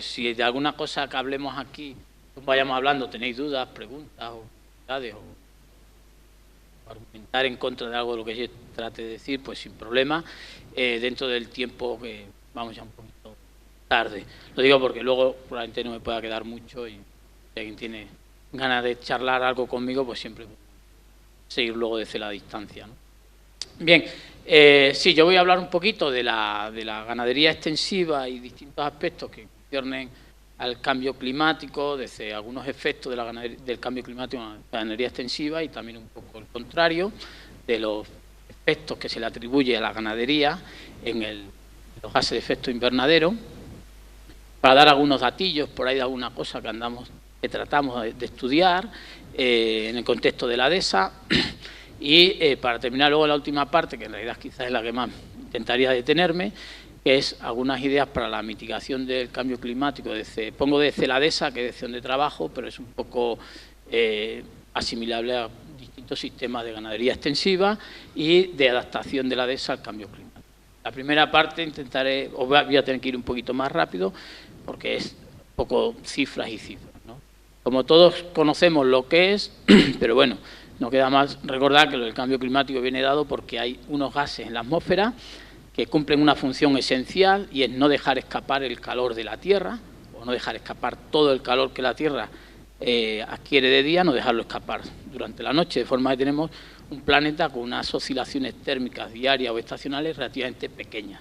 pues si de alguna cosa que hablemos aquí, vayamos hablando, tenéis dudas, preguntas o argumentar en contra de algo de lo que yo trate de decir, pues sin problema, dentro del tiempo que vamos ya un poquito tarde. Lo digo porque luego probablemente no me pueda quedar mucho y si alguien tiene ganas de charlar algo conmigo, pues siempre seguir luego desde la distancia, ¿no? Bien, sí, yo voy a hablar un poquito de la ganadería extensiva y distintos aspectos que conciernen al cambio climático, desde algunos efectos del cambio climático en la ganadería extensiva y también un poco el contrario, de los efectos que se le atribuye a la ganadería en los gases de efecto invernadero, para dar algunos datillos por ahí de alguna cosa que tratamos de estudiar en el contexto de la DESA. Y para terminar luego la última parte, que en realidad quizás es la que más intentaría detenerme, que es algunas ideas para la mitigación del cambio climático. Pongo desde la DESA, que es desde donde trabajo, pero es un poco asimilable a distintos sistemas de ganadería extensiva y de adaptación de la DESA al cambio climático. La primera parte os voy a tener que ir un poquito más rápido, porque es un poco cifras y cifras, ¿no? Como todos conocemos lo que es, pero bueno, no queda más recordar que el cambio climático viene dado porque hay unos gases en la atmósfera que cumplen una función esencial y es no dejar escapar el calor de la Tierra, o no dejar escapar todo el calor que la Tierra adquiere de día, no dejarlo escapar durante la noche, de forma que tenemos un planeta con unas oscilaciones térmicas diarias o estacionales relativamente pequeñas.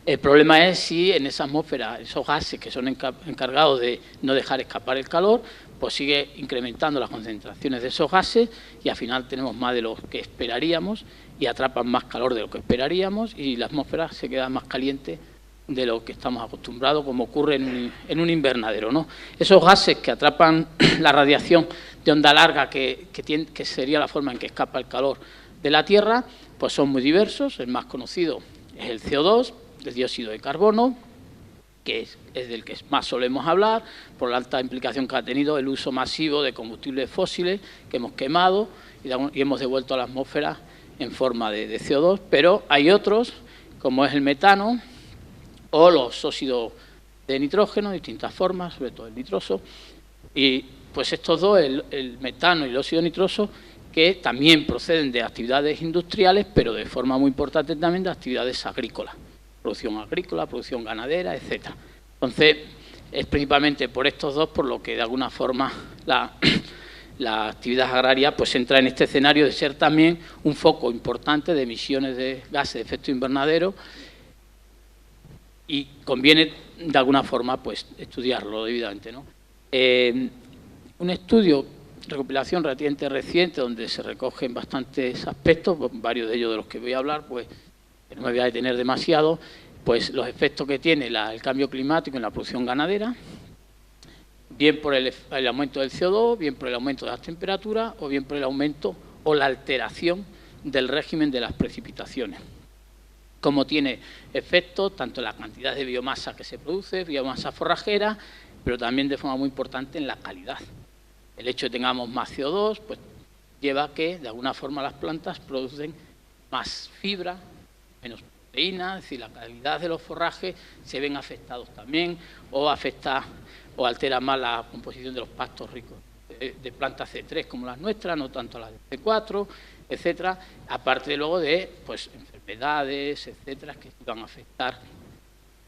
El problema es si en esa atmósfera esos gases que son encargados de no dejar escapar el calor, pues sigue incrementando las concentraciones de esos gases y al final tenemos más de lo que esperaríamos y atrapan más calor de lo que esperaríamos y la atmósfera se queda más caliente de lo que estamos acostumbrados, como ocurre en un invernadero, ¿no? Esos gases que atrapan la radiación de onda larga, que sería la forma en que escapa el calor de la Tierra, pues son muy diversos. El más conocido es el CO2, el dióxido de carbono, que es del que más solemos hablar, por la alta implicación que ha tenido el uso masivo de combustibles fósiles que hemos quemado y hemos devuelto a la atmósfera en forma de CO2, pero hay otros, como es el metano o los óxidos de nitrógeno, de distintas formas, sobre todo el nitroso, y pues estos dos, el metano y el óxido nitroso, que también proceden de actividades industriales, pero de forma muy importante también de actividades agrícolas. Producción agrícola, producción ganadera, etcétera. Entonces, es principalmente por estos dos por lo que de alguna forma la actividad agraria pues entra en este escenario de ser también un foco importante de emisiones de gases de efecto invernadero y conviene de alguna forma pues estudiarlo debidamente, ¿no? Un estudio, recopilación relativamente reciente, donde se recogen bastantes aspectos, varios de ellos de los que voy a hablar, pues no me voy a detener demasiado, pues los efectos que tiene el cambio climático en la producción ganadera, bien por el aumento del CO2, bien por el aumento de las temperaturas, o bien por el aumento o la alteración del régimen de las precipitaciones. Como tiene efectos tanto en la cantidad de biomasa que se produce, biomasa forrajera, pero también de forma muy importante en la calidad. El hecho de que tengamos más CO2, pues lleva a que de alguna forma las plantas producen más fibra, menos proteínas, es decir, la calidad de los forrajes se ven afectados también, o afecta o altera más la composición de los pastos ricos de plantas C3 como las nuestras, no tanto las de C4, etcétera, aparte luego de pues enfermedades, etcétera, que van a afectar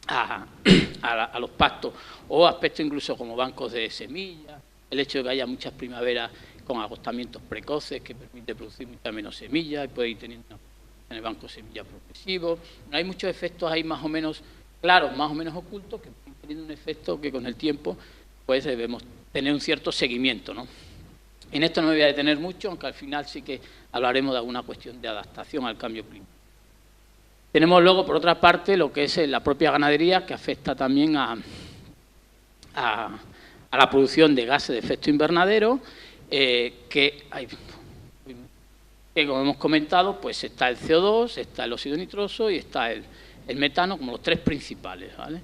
a los pastos, o aspectos incluso como bancos de semillas, el hecho de que haya muchas primaveras con agostamientos precoces que permite producir mucha menos semillas y puede ir teniendo en el banco de semillas progresivo. Hay muchos efectos ahí más o menos claros, más o menos ocultos, que están teniendo un efecto que con el tiempo pues debemos tener un cierto seguimiento, ¿no? En esto no me voy a detener mucho, aunque al final sí que hablaremos de alguna cuestión de adaptación al cambio climático. Tenemos luego, por otra parte, lo que es la propia ganadería, que afecta también a la producción de gases de efecto invernadero, que como hemos comentado, pues está el CO2, está el óxido nitroso y está el metano como los tres principales, ¿vale?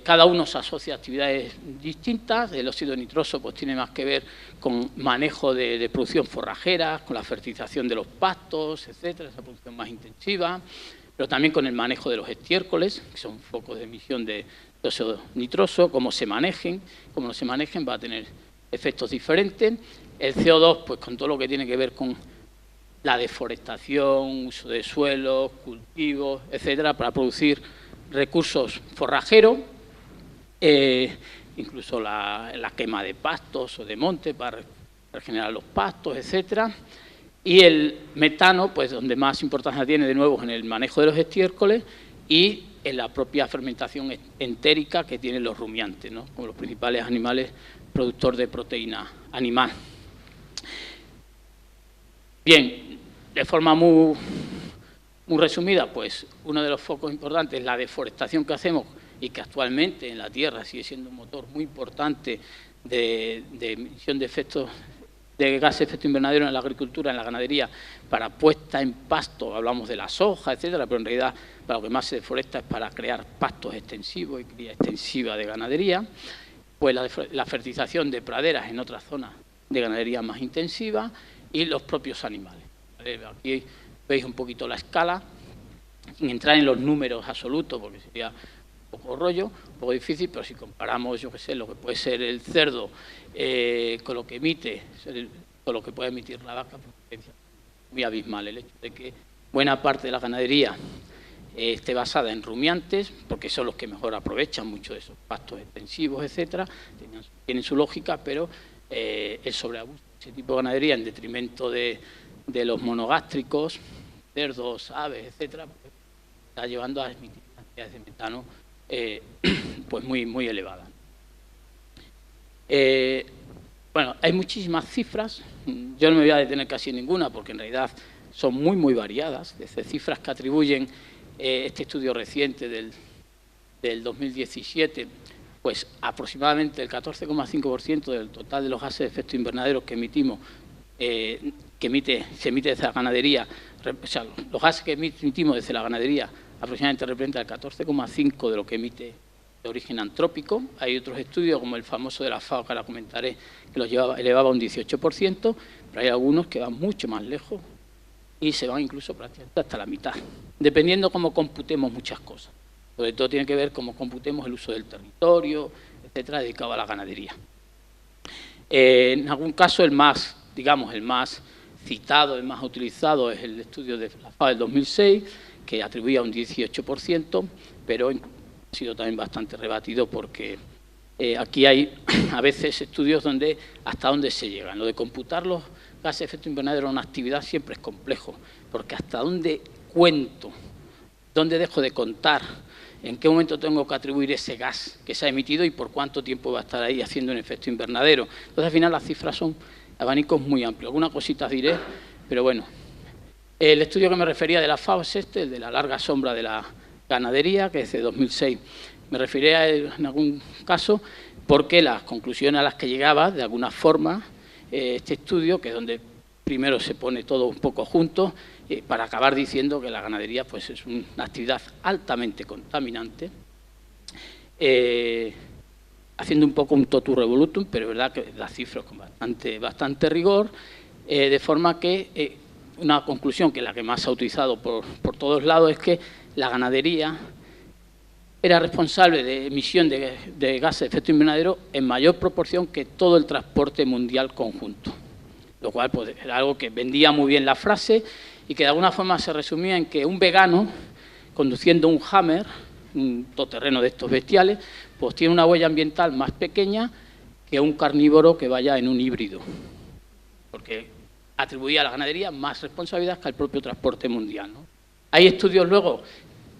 Cada uno se asocia a actividades distintas. El óxido nitroso pues tiene más que ver con manejo de producción forrajera, con la fertilización de los pastos, etcétera, esa producción más intensiva, pero también con el manejo de los estiércoles, que son focos de emisión de óxido nitroso, cómo se manejen, cómo no se manejen, va a tener efectos diferentes. El CO2, pues con todo lo que tiene que ver con la deforestación, uso de suelos, cultivos, etcétera, para producir recursos forrajeros, incluso la quema de pastos o de monte para regenerar los pastos, etcétera. Y el metano, pues donde más importancia tiene de nuevo en el manejo de los estiércoles y en la propia fermentación entérica que tienen los rumiantes, ¿no?, como los principales animales productores de proteína animal. Bien, de forma muy resumida, pues uno de los focos importantes es la deforestación que hacemos y que actualmente en la Tierra sigue siendo un motor muy importante de emisión de efectos de gases de efecto invernadero en la agricultura, en la ganadería, para puesta en pasto, hablamos de la soja, etcétera, pero en realidad para lo que más se deforesta es para crear pastos extensivos y cría extensiva de ganadería. Pues la fertilización de praderas en otras zonas de ganadería más intensiva y los propios animales. Aquí veis un poquito la escala, sin entrar en los números absolutos, porque sería un poco rollo, un poco difícil, pero si comparamos, yo qué sé, lo que puede ser el cerdo con lo que emite, con lo que puede emitir la vaca, pues es muy abismal el hecho de que buena parte de la ganadería esté basada en rumiantes, porque son los que mejor aprovechan mucho de esos pastos extensivos, etcétera, tienen su lógica, pero el sobreabuso de ese tipo de ganadería en detrimento de los monogástricos, cerdos, aves, etcétera, pues, está llevando a emitir cantidades de metano pues muy elevadas. Bueno, hay muchísimas cifras, yo no me voy a detener casi en ninguna, porque en realidad son muy variadas, desde cifras que atribuyen este estudio reciente del 2017, pues aproximadamente el 14,5% del total de los gases de efecto invernadero que emitimos, se emite desde la ganadería, o sea, los gases que emitimos desde la ganadería aproximadamente representan el 14,5% de lo que emite de origen antrópico. Hay otros estudios, como el famoso de la FAO, que ahora comentaré, que los elevaba a un 18%, pero hay algunos que van mucho más lejos y se van incluso prácticamente hasta la mitad, dependiendo cómo computemos muchas cosas. Sobre todo tiene que ver cómo computemos el uso del territorio, etcétera, dedicado a la ganadería. En algún caso, el más citado, el más utilizado es el estudio de la FAO del 2006, que atribuía un 18%, pero ha sido también bastante rebatido porque aquí hay a veces estudios donde hasta dónde se llega. Lo de computar los gases de efecto invernadero en una actividad siempre es complejo, porque hasta dónde cuento, dónde dejo de contar, en qué momento tengo que atribuir ese gas que se ha emitido y por cuánto tiempo va a estar ahí haciendo un efecto invernadero. Entonces, al final, las cifras son abanicos muy amplios. Algunas cositas diré, pero bueno. El estudio que me refería de la FAO es este, el de la larga sombra de la ganadería, que es de 2006. Me referiré a él en algún caso porque las conclusiones a las que llegaba, de alguna forma, este estudio, que es donde primero se pone todo un poco junto, para acabar diciendo que la ganadería pues, es una actividad altamente contaminante, haciendo un poco un totum revolutum, pero es verdad que las cifras con bastante rigor, de forma que una conclusión que es la que más se ha utilizado por todos lados es que la ganadería era responsable de emisión de gases de efecto invernadero en mayor proporción que todo el transporte mundial conjunto, lo cual pues, era algo que vendía muy bien la frase y que de alguna forma se resumía en que un vegano conduciendo un Hammer, un todoterreno de estos bestiales, pues tiene una huella ambiental más pequeña que un carnívoro que vaya en un híbrido, porque atribuía a la ganadería más responsabilidad que al propio transporte mundial, ¿no? Hay estudios luego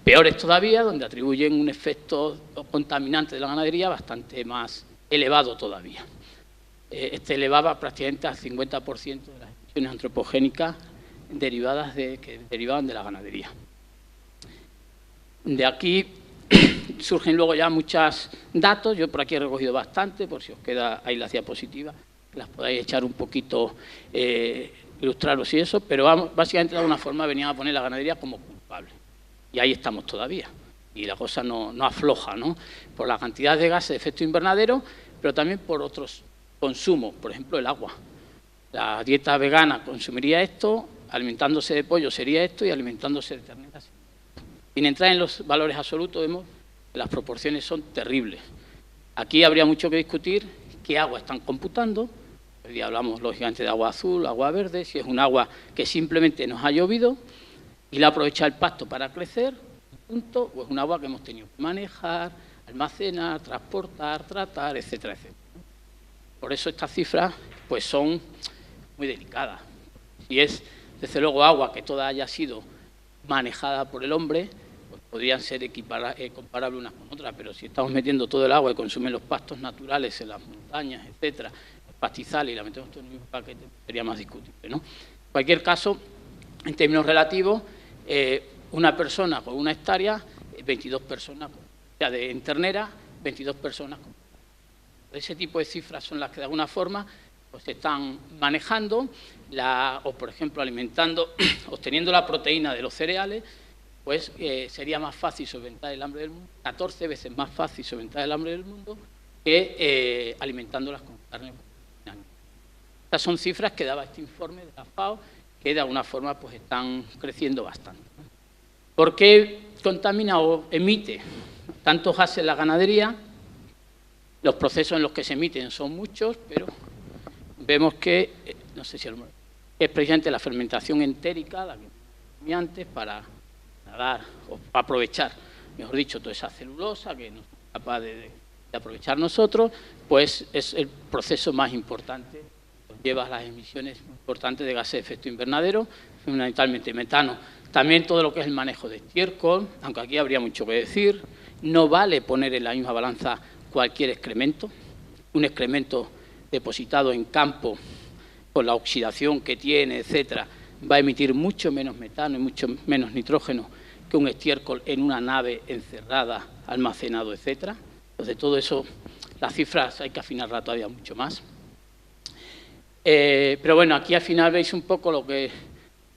peores todavía, donde atribuyen un efecto contaminante de la ganadería bastante más elevado todavía. Este elevaba prácticamente al 50% de las emisiones antropogénicas que derivaban de la ganadería. De aquí surgen luego ya muchos datos, yo por aquí he recogido bastante, por si os queda ahí las diapositivas, las podáis echar un poquito, ilustraros y eso, pero básicamente de alguna forma venían a poner la ganadería como culpable. Y ahí estamos todavía. Y la cosa no afloja, ¿no? Por la cantidad de gases de efecto invernadero, pero también por otros consumos, por ejemplo, el agua. La dieta vegana consumiría esto, alimentándose de pollo sería esto y alimentándose de ternera sería esto. Sin entrar en los valores absolutos, vemos que las proporciones son terribles. Aquí habría mucho que discutir qué agua están computando. Hoy día hablamos, lógicamente, de agua azul, agua verde, si es un agua que simplemente nos ha llovido y la aprovecha el pasto para crecer, punto, o es un agua que hemos tenido que manejar, almacenar, transportar, tratar, etcétera, etcétera. Por eso estas cifras pues, son muy delicadas. Si es, desde luego, agua que toda haya sido manejada por el hombre, pues podrían ser comparables unas con otras, pero si estamos metiendo todo el agua que consumen los pastos naturales en las montañas, etcétera, pastizales, y la metemos todo en el mismo paquete, sería más discutible, ¿no? En cualquier caso, en términos relativos, una persona con una hectárea, 22 personas, o sea, en ternera, 22 personas. Ese tipo de cifras son las que de alguna forma pues, se están manejando, o por ejemplo alimentando, obteniendo la proteína de los cereales, pues sería más fácil solventar el hambre del mundo, 14 veces más fácil solventar el hambre del mundo que alimentándolas con carne. Estas son cifras que daba este informe de la FAO, que de alguna forma pues están creciendo bastante. ¿Por qué contamina o emite tantos gases la ganadería? Los procesos en los que se emiten son muchos, pero vemos que, no sé si es precisamente la fermentación entérica, la que vi antes, para dar o aprovechar, mejor dicho, toda esa celulosa que no somos capaces de aprovechar nosotros, pues es el proceso más importante, lleva a las emisiones importantes de gases de efecto invernadero, fundamentalmente metano. También todo lo que es el manejo de estiércol, aunque aquí habría mucho que decir, no vale poner en la misma balanza cualquier excremento. Un excremento depositado en campo, con la oxidación que tiene, etcétera, va a emitir mucho menos metano y mucho menos nitrógeno que un estiércol en una nave encerrada, almacenado, etcétera. Entonces, todo eso, las cifras hay que afinarlas todavía mucho más. Pero bueno, aquí al final veis un poco lo que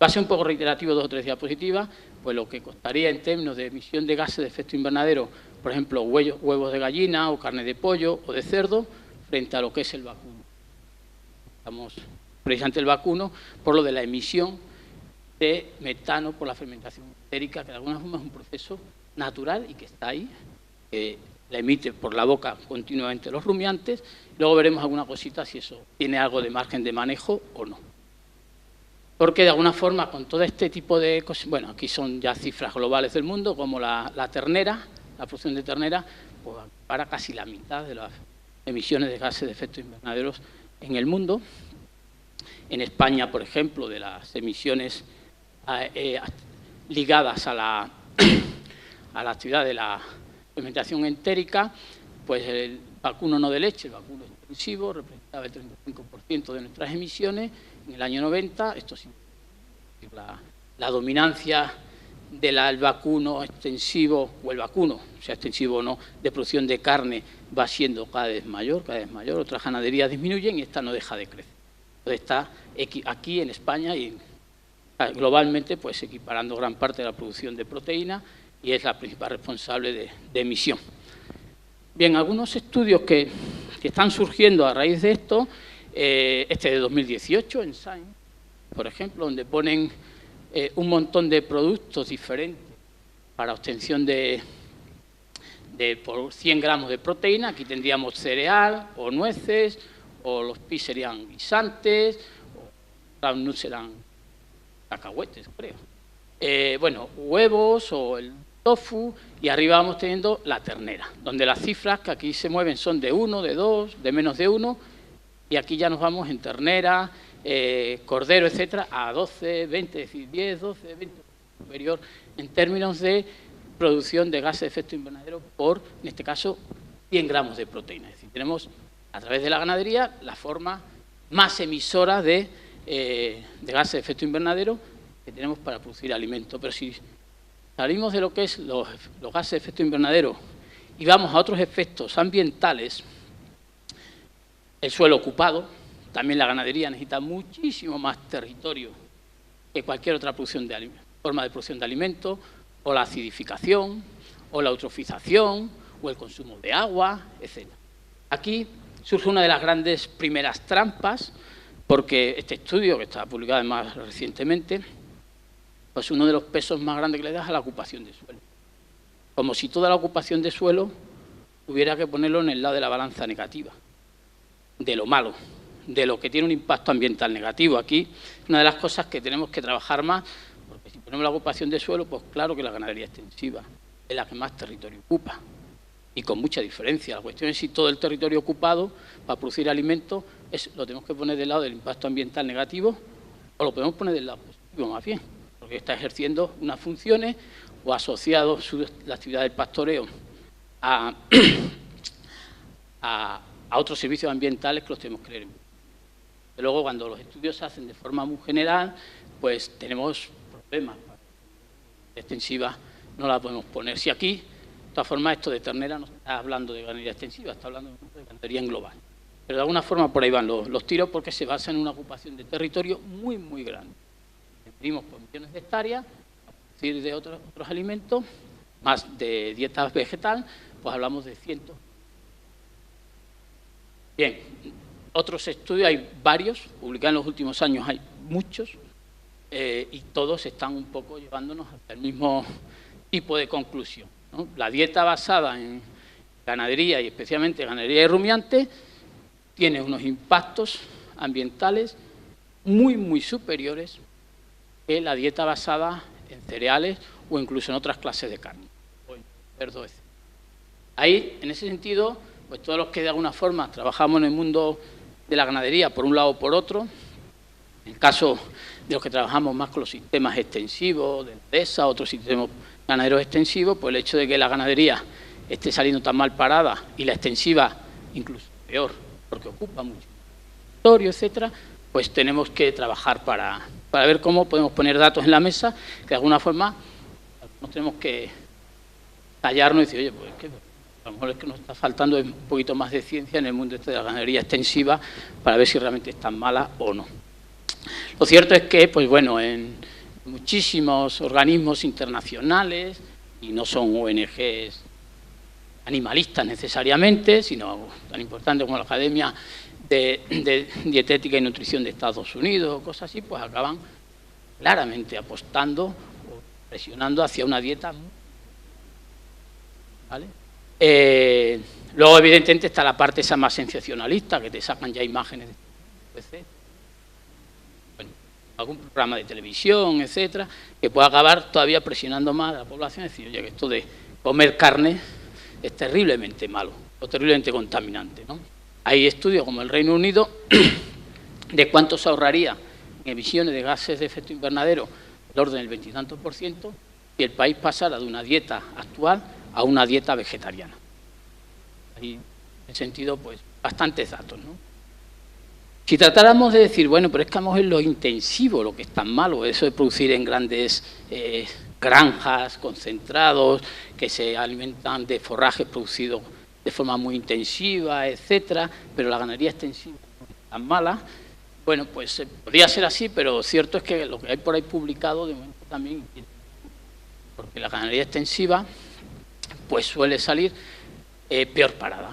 va a ser un poco reiterativo, 2 o 3 diapositivas, pues lo que costaría en términos de emisión de gases de efecto invernadero, por ejemplo, huevos de gallina o carne de pollo o de cerdo, frente a lo que es el vacuno. Estamos precisamente el vacuno por lo de la emisión de metano por la fermentación entérica, que de alguna forma es un proceso natural y que está ahí, que la emite por la boca continuamente los rumiantes. Luego veremos alguna cosita si eso tiene algo de margen de manejo o no. Porque de alguna forma con todo este tipo de cosas, bueno, aquí son ya cifras globales del mundo, como la ternera, la producción de ternera, pues para casi la mitad de las emisiones de gases de efecto invernadero en el mundo. En España, por ejemplo, de las emisiones ligadas a la actividad de la fermentación entérica, pues el vacuno no de leche, el vacuno extensivo, representaba el 35% de nuestras emisiones en el año 90. Esto sí, la dominancia del vacuno extensivo, o el vacuno, sea extensivo o no, de producción de carne, va siendo cada vez mayor, otras ganaderías disminuyen y esta no deja de crecer. Entonces está aquí en España y globalmente pues equiparando gran parte de la producción de proteína y es la principal responsable de emisión. Bien, algunos estudios que están surgiendo a raíz de esto, este de 2018 en Science, por ejemplo, donde ponen un montón de productos diferentes para obtención por 100 gramos de proteína. Aquí tendríamos cereal o nueces, o los pis serían guisantes, o los nuts serán cacahuetes, creo. Bueno, huevos o el tofu, y arriba vamos teniendo la ternera, donde las cifras que aquí se mueven son de 1, de 2, de menos de 1, y aquí ya nos vamos en ternera, cordero, etcétera, a 12, 20, es decir, 10, 12, 20, superior, en términos de producción de gases de efecto invernadero por, en este caso, 100 gramos de proteína. Es decir, tenemos a través de la ganadería la forma más emisora de gases de efecto invernadero que tenemos para producir alimento. Pero si salimos de lo que es los gases de efecto invernadero y vamos a otros efectos ambientales, el suelo ocupado, también la ganadería necesita muchísimo más territorio que cualquier otra forma de producción de alimentos, o la acidificación, o la eutrofización, o el consumo de agua, etc. Aquí surge una de las grandes primeras trampas, porque este estudio, que está publicado además recientemente, pues uno de los pesos más grandes que le da es a la ocupación de suelo. como si toda la ocupación de suelo hubiera que ponerlo en el lado de la balanza negativa, de lo malo, de lo que tiene un impacto ambiental negativo. Aquí, una de las cosas que tenemos que trabajar más, porque si ponemos la ocupación de suelo, pues claro que la ganadería extensiva es la que más territorio ocupa, y con mucha diferencia. La cuestión es si todo el territorio ocupado para producir alimentos lo tenemos que poner del lado del impacto ambiental negativo o lo podemos poner del lado positivo más bien, porque está ejerciendo unas funciones o asociado la actividad del pastoreo a otros servicios ambientales que los tenemos que leer. Luego, cuando los estudios se hacen de forma muy general, pues tenemos problemas. Extensiva no la podemos poner. Si aquí, de todas formas, esto de ternera no está hablando de ganadería extensiva, está hablando de ganadería en global. Pero de alguna forma por ahí van los tiros porque se basa en una ocupación de territorio muy, muy grande. Medimos por millones de hectáreas, a partir de otros alimentos, más de dieta vegetal, pues hablamos de cientos. Bien, otros estudios, hay varios, publicados en los últimos años hay muchos, y todos están un poco llevándonos al mismo tipo de conclusión, ¿no? La dieta basada en ganadería y especialmente ganadería de rumiantes tiene unos impactos ambientales muy, muy superiores que la dieta basada en cereales o incluso en otras clases de carne, o en cerdo, etc. Ahí, en ese sentido, pues todos los que de alguna forma trabajamos en el mundo de la ganadería, por un lado o por otro, en el caso de los que trabajamos más con los sistemas extensivos, de ESA, otros sistemas ganaderos extensivos, pues el hecho de que la ganadería esté saliendo tan mal parada y la extensiva incluso peor, porque ocupa mucho territorio, etcétera, pues tenemos que trabajar para ver cómo podemos poner datos en la mesa, que de alguna forma nos tenemos que callarnos y decir, oye, pues es que a lo mejor es que nos está faltando un poquito más de ciencia en el mundo de la ganadería extensiva para ver si realmente es tan mala o no. Lo cierto es que, pues bueno, en muchísimos organismos internacionales, y no son ONGs animalistas necesariamente, sino tan importantes como la Academia de Dietética y Nutrición de Estados Unidos o cosas así, pues acaban claramente apostando o presionando hacia una dieta, ¿vale? Luego, evidentemente, está la parte esa más sensacionalista, que te sacan ya imágenes de PC, bueno, algún programa de televisión, etcétera, que puede acabar todavía presionando más a la población, es decir, oye, que esto de comer carne es terriblemente malo o terriblemente contaminante, ¿no? Hay estudios como el Reino Unido de cuánto se ahorraría en emisiones de gases de efecto invernadero del orden del 20 y tantos % si el país pasara de una dieta actual a una dieta vegetariana. Hay, en ese sentido, pues, bastantes datos, ¿no? Si tratáramos de decir, bueno, pero es que vamos en lo intensivo, lo que es tan malo, eso de producir en grandes granjas, concentrados, que se alimentan de forrajes producidos de forma muy intensiva, etcétera, pero la ganadería extensiva no es tan mala. Bueno, pues podría ser así, pero cierto es que lo que hay por ahí publicado de momento también, porque la ganadería extensiva pues suele salir peor parada,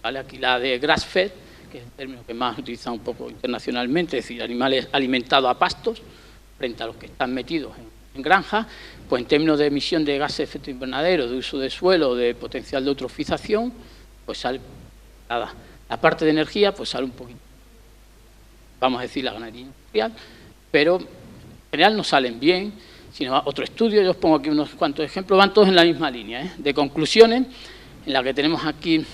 ¿vale? Aquí la de grass-fed, que es el término que más utilizan un poco internacionalmente, es decir, animales alimentados a pastos, frente a los que están metidos en granja, pues en términos de emisión de gases de efecto invernadero, de uso de suelo, de potencial de eutrofización, pues sale nada. La parte de energía, pues sale un poquito, vamos a decir, la ganadería industrial, pero en general no salen bien, sino otro estudio, yo os pongo aquí unos cuantos ejemplos, van todos en la misma línea, de conclusiones, en la que tenemos aquí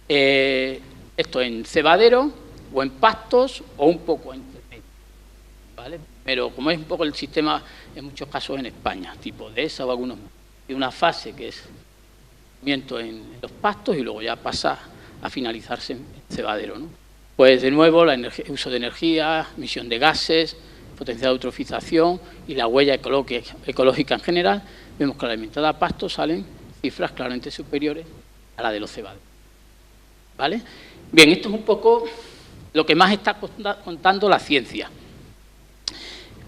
esto en cebadero, o en pastos, o un poco entre medio, ¿vale? Pero como es un poco el sistema, en muchos casos en España, tipo de esa o algunos más, hay una fase que es en los pastos y luego ya pasa a finalizarse en cebadero, ¿no? Pues de nuevo, el uso de energía, emisión de gases, potencial de eutrofización y la huella ecológica en general, vemos que la alimentada a pasto salen cifras claramente superiores a la de los cebaderos, ¿vale? Bien, esto es un poco lo que más está contando la ciencia.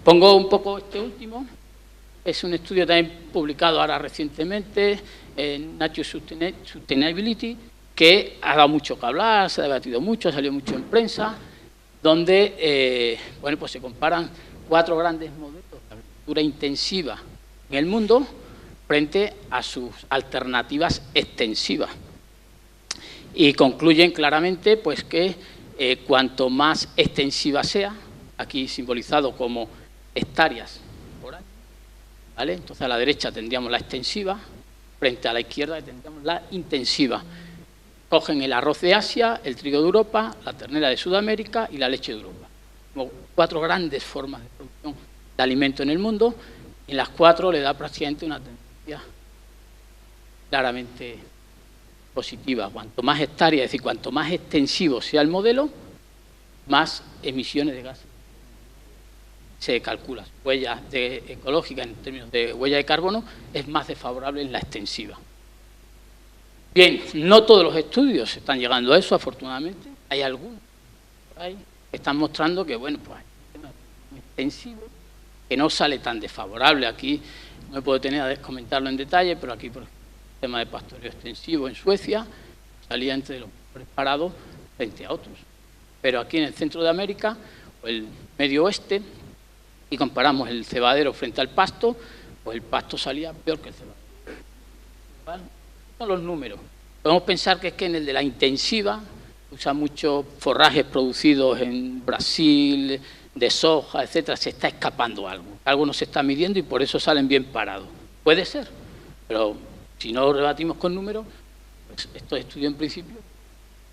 Pongo un poco este último, es un estudio también publicado ahora recientemente en Nature Sustainability, que ha dado mucho que hablar, se ha debatido mucho, ha salido mucho en prensa, donde bueno, pues se comparan 4 grandes modelos de agricultura intensiva en el mundo frente a sus alternativas extensivas. Y concluyen claramente pues, que cuanto más extensiva sea, aquí simbolizado como hectáreas por año, ¿vale? Entonces a la derecha tendríamos la extensiva, frente a la izquierda tendríamos la intensiva. Cogen el arroz de Asia, el trigo de Europa, la ternera de Sudamérica y la leche de Europa. Como 4 grandes formas de producción de alimento en el mundo, y en las 4 le da prácticamente una tendencia claramente positiva. Cuanto más hectáreas, es decir, cuanto más extensivo sea el modelo, más emisiones de gases se calcula. Huella ecológica en términos de huella de carbono es más desfavorable en la extensiva. Bien, no todos los estudios están llegando a eso, afortunadamente. Hay algunos por ahí que están mostrando que, bueno, pues hay un tema extensivo que no sale tan desfavorable. Aquí no me puedo detener a comentarlo en detalle, pero aquí, por ejemplo, el tema de pastoreo extensivo en Suecia salía entre los mejores parados frente a otros. Pero aquí en el centro de América, o el medio oeste, y comparamos el cebadero frente al pasto, pues el pasto salía peor que el cebadero. ¿Vale? Son los números. Podemos pensar que es que en el de la intensiva usa muchos forrajes producidos en Brasil, de soja, etcétera, se está escapando algo. Algo no se está midiendo y por eso salen bien parados. Puede ser, pero si no lo rebatimos con números, pues estos estudios en principio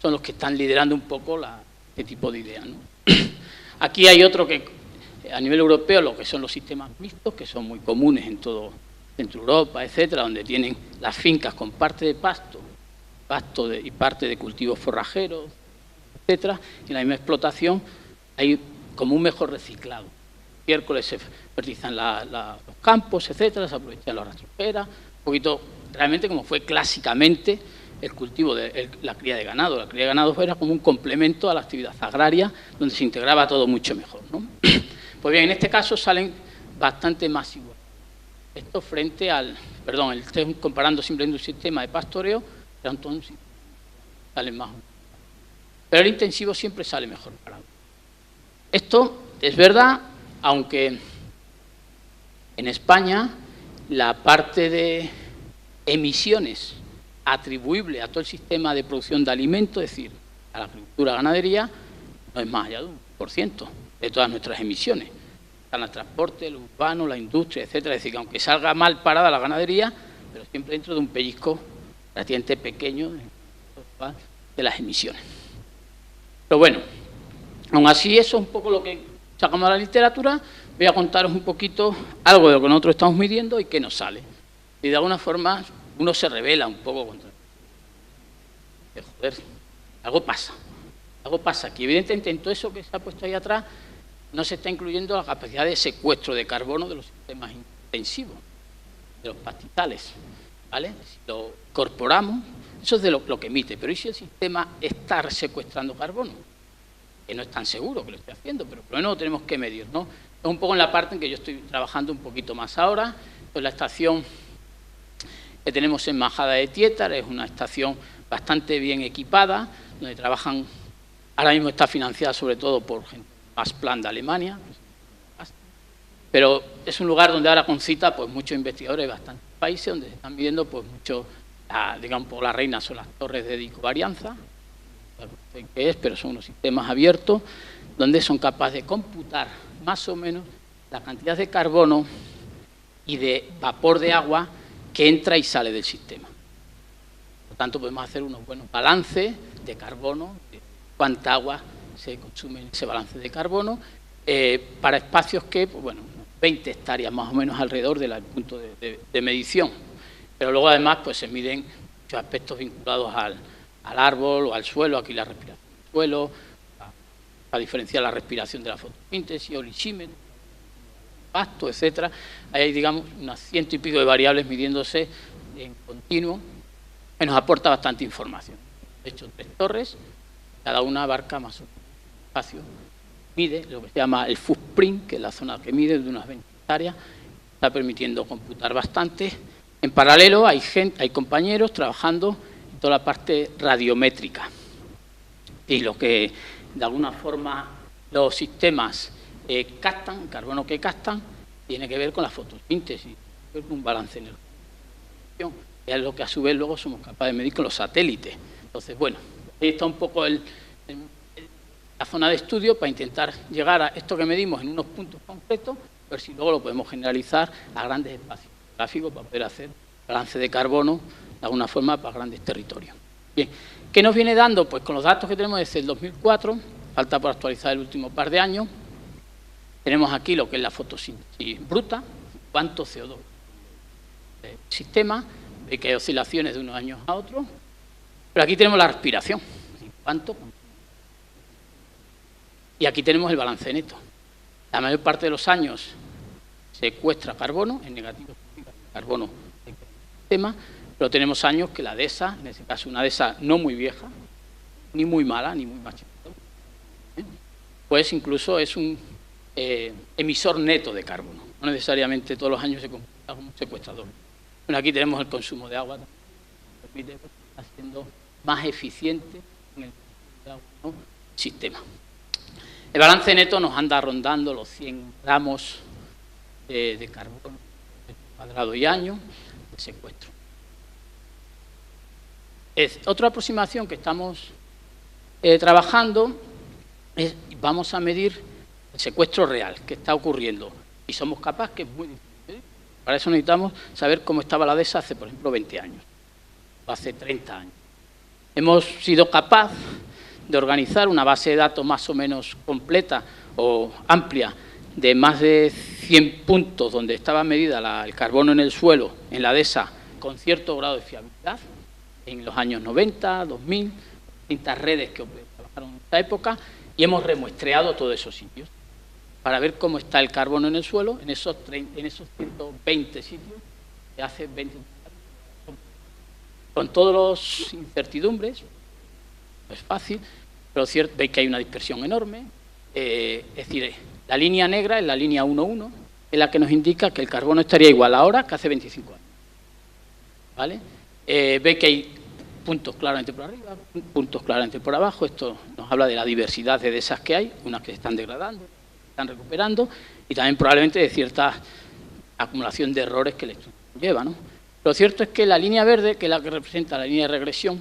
son los que están liderando un poco este tipo de ideas, ¿no? Aquí hay otro que a nivel europeo, lo que son los sistemas mixtos, que son muy comunes en todo Centro Europa, etcétera, donde tienen las fincas con parte de pasto y parte de cultivos forrajeros, etcétera, y en la misma explotación hay como un mejor reciclado. Miércoles se fertilizan los campos, etcétera, se aprovechan las rastrojeras, un poquito, realmente como fue clásicamente el cultivo de la cría de ganado. La cría de ganado era como un complemento a la actividad agraria, donde se integraba todo mucho mejor, ¿no? Pues bien, en este caso salen bastante más igual. Esto frente al, estoy comparando simplemente un sistema de pastoreo, pero entonces salen más. Pero el intensivo siempre sale mejor parado. Esto es verdad, aunque en España la parte de emisiones atribuible a todo el sistema de producción de alimentos, es decir, a la agricultura, ganadería, no es más allá de un 1% de todas nuestras emisiones. Están el transporte, el urbano, la industria, etcétera. Es decir, que aunque salga mal parada la ganadería, pero siempre dentro de un pellizco relativamente pequeño de las emisiones. Pero bueno, aún así eso es un poco lo que sacamos de la literatura. Voy a contaros un poquito algo de lo que nosotros estamos midiendo y qué nos sale. Y de alguna forma uno se revela un poco contra... Joder, algo pasa. Algo pasa aquí. Evidentemente en todo eso que se ha puesto ahí atrás no se está incluyendo la capacidad de secuestro de carbono de los sistemas intensivos, de los pastizales, ¿vale? Si lo incorporamos, eso es de lo que emite. Pero ¿y si el sistema está secuestrando carbono? Que no es tan seguro que lo esté haciendo, pero por lo menos lo tenemos que medir, ¿no? Es un poco en la parte en que yo estoy trabajando un poquito más ahora. Pues la estación que tenemos en Majada de Tietar es una estación bastante bien equipada, donde trabajan, ahora mismo está financiada sobre todo por Masplan de Alemania, pero es un lugar donde ahora concita pues muchos investigadores de bastantes países, donde se están viendo pues mucho, digamos, por la reina son las torres de Dicovarianza, que es, pero son unos sistemas abiertos, donde son capaces de computar más o menos la cantidad de carbono y de vapor de agua que entra y sale del sistema. Por lo tanto, podemos hacer unos buenos balances de carbono, de cuánta agua se consume en ese balance de carbono, para espacios que, pues bueno, 20 hectáreas más o menos alrededor del punto de medición. Pero luego, además, pues se miden muchos aspectos vinculados al árbol o al suelo, aquí la respiración del suelo, para diferenciar la respiración de la fotosíntesis, olisímetro, pasto, etcétera. Hay, digamos, unas 100 y pico de variables midiéndose en continuo, que nos aporta bastante información. De hecho, 3 torres, cada una abarca más o menos espacio, mide lo que se llama el footprint, que es la zona que mide de unas 20 hectáreas, está permitiendo computar bastante. En paralelo hay compañeros trabajando en toda la parte radiométrica, y lo que de alguna forma los sistemas captan, el carbono que captan, tiene que ver con la fotosíntesis, un balance energético. aproximación, que es lo que a su vez luego somos capaces de medir con los satélites. Entonces, bueno, ahí está un poco la zona de estudio para intentar llegar a esto que medimos en unos puntos concretos, pero si luego lo podemos generalizar a grandes espacios geográficos para poder hacer balance de carbono de alguna forma para grandes territorios. Bien, ¿qué nos viene dando? Pues con los datos que tenemos desde el 2004, falta por actualizar el último par de años, tenemos aquí lo que es la fotosíntesis bruta, cuánto CO2 del sistema, ve que hay oscilaciones de unos años a otros, pero aquí tenemos la respiración, cuánto. Y aquí tenemos el balance neto. La mayor parte de los años secuestra carbono, en negativo carbono del sistema, pero tenemos años que la dehesa, en ese caso una dehesa no muy vieja, ni muy mala, ni muy machista, pues incluso es un emisor neto de carbono. No necesariamente todos los años se comporta como un secuestrador. Bueno, aquí tenemos el consumo de agua, que permite haciendo más eficiente en el sistema. El balance neto nos anda rondando los 100 gramos de carbono cuadrado y año de secuestro. Otra aproximación que estamos trabajando es, vamos a medir el secuestro real que está ocurriendo y somos capaces, que es muy difícil. Para eso necesitamos saber cómo estaba la dehesa hace, por ejemplo, 20 años o hace 30 años. Hemos sido capaces de organizar una base de datos más o menos completa o amplia de más de 100 puntos donde estaba medida el carbono en el suelo, en la dehesa, con cierto grado de fiabilidad, en los años 90, 2000, distintas redes que trabajaron en esta época, y hemos remuestreado todos esos sitios para ver cómo está el carbono en el suelo, en esos 120 sitios de hace 20 años. Con todas las incertidumbres, no es fácil, pero veis que hay una dispersión enorme. Es decir, la línea negra es la línea 1,1, es la que nos indica que el carbono estaría igual ahora que hace 25 años. ¿Vale? Veis que hay puntos claramente por arriba, puntos claramente por abajo. Esto nos habla de la diversidad de dehesas que hay, unas que se están degradando, se están recuperando, y también probablemente de cierta acumulación de errores que el estudio lleva, ¿no? Lo cierto es que la línea verde, que es la que representa la línea de regresión,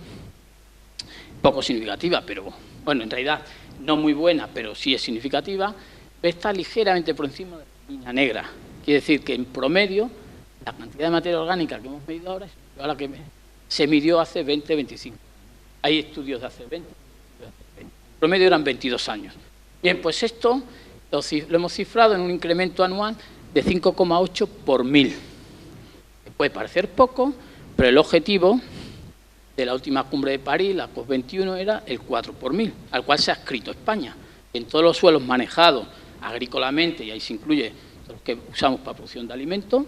poco significativa, pero bueno, en realidad no muy buena, pero sí es significativa, está ligeramente por encima de la línea negra. Quiere decir que en promedio la cantidad de materia orgánica que hemos medido ahora es igual a la que se midió hace 20, 25. Hay estudios de hace 20, en promedio eran 22 años. Bien, pues esto lo hemos cifrado en un incremento anual de 5,8 por 1000. Puede parecer poco, pero el objetivo de la última cumbre de París, la COP21, era el 4 por 1000, al cual se ha adscrito España. En todos los suelos manejados agrícolamente, y ahí se incluye los que usamos para producción de alimentos,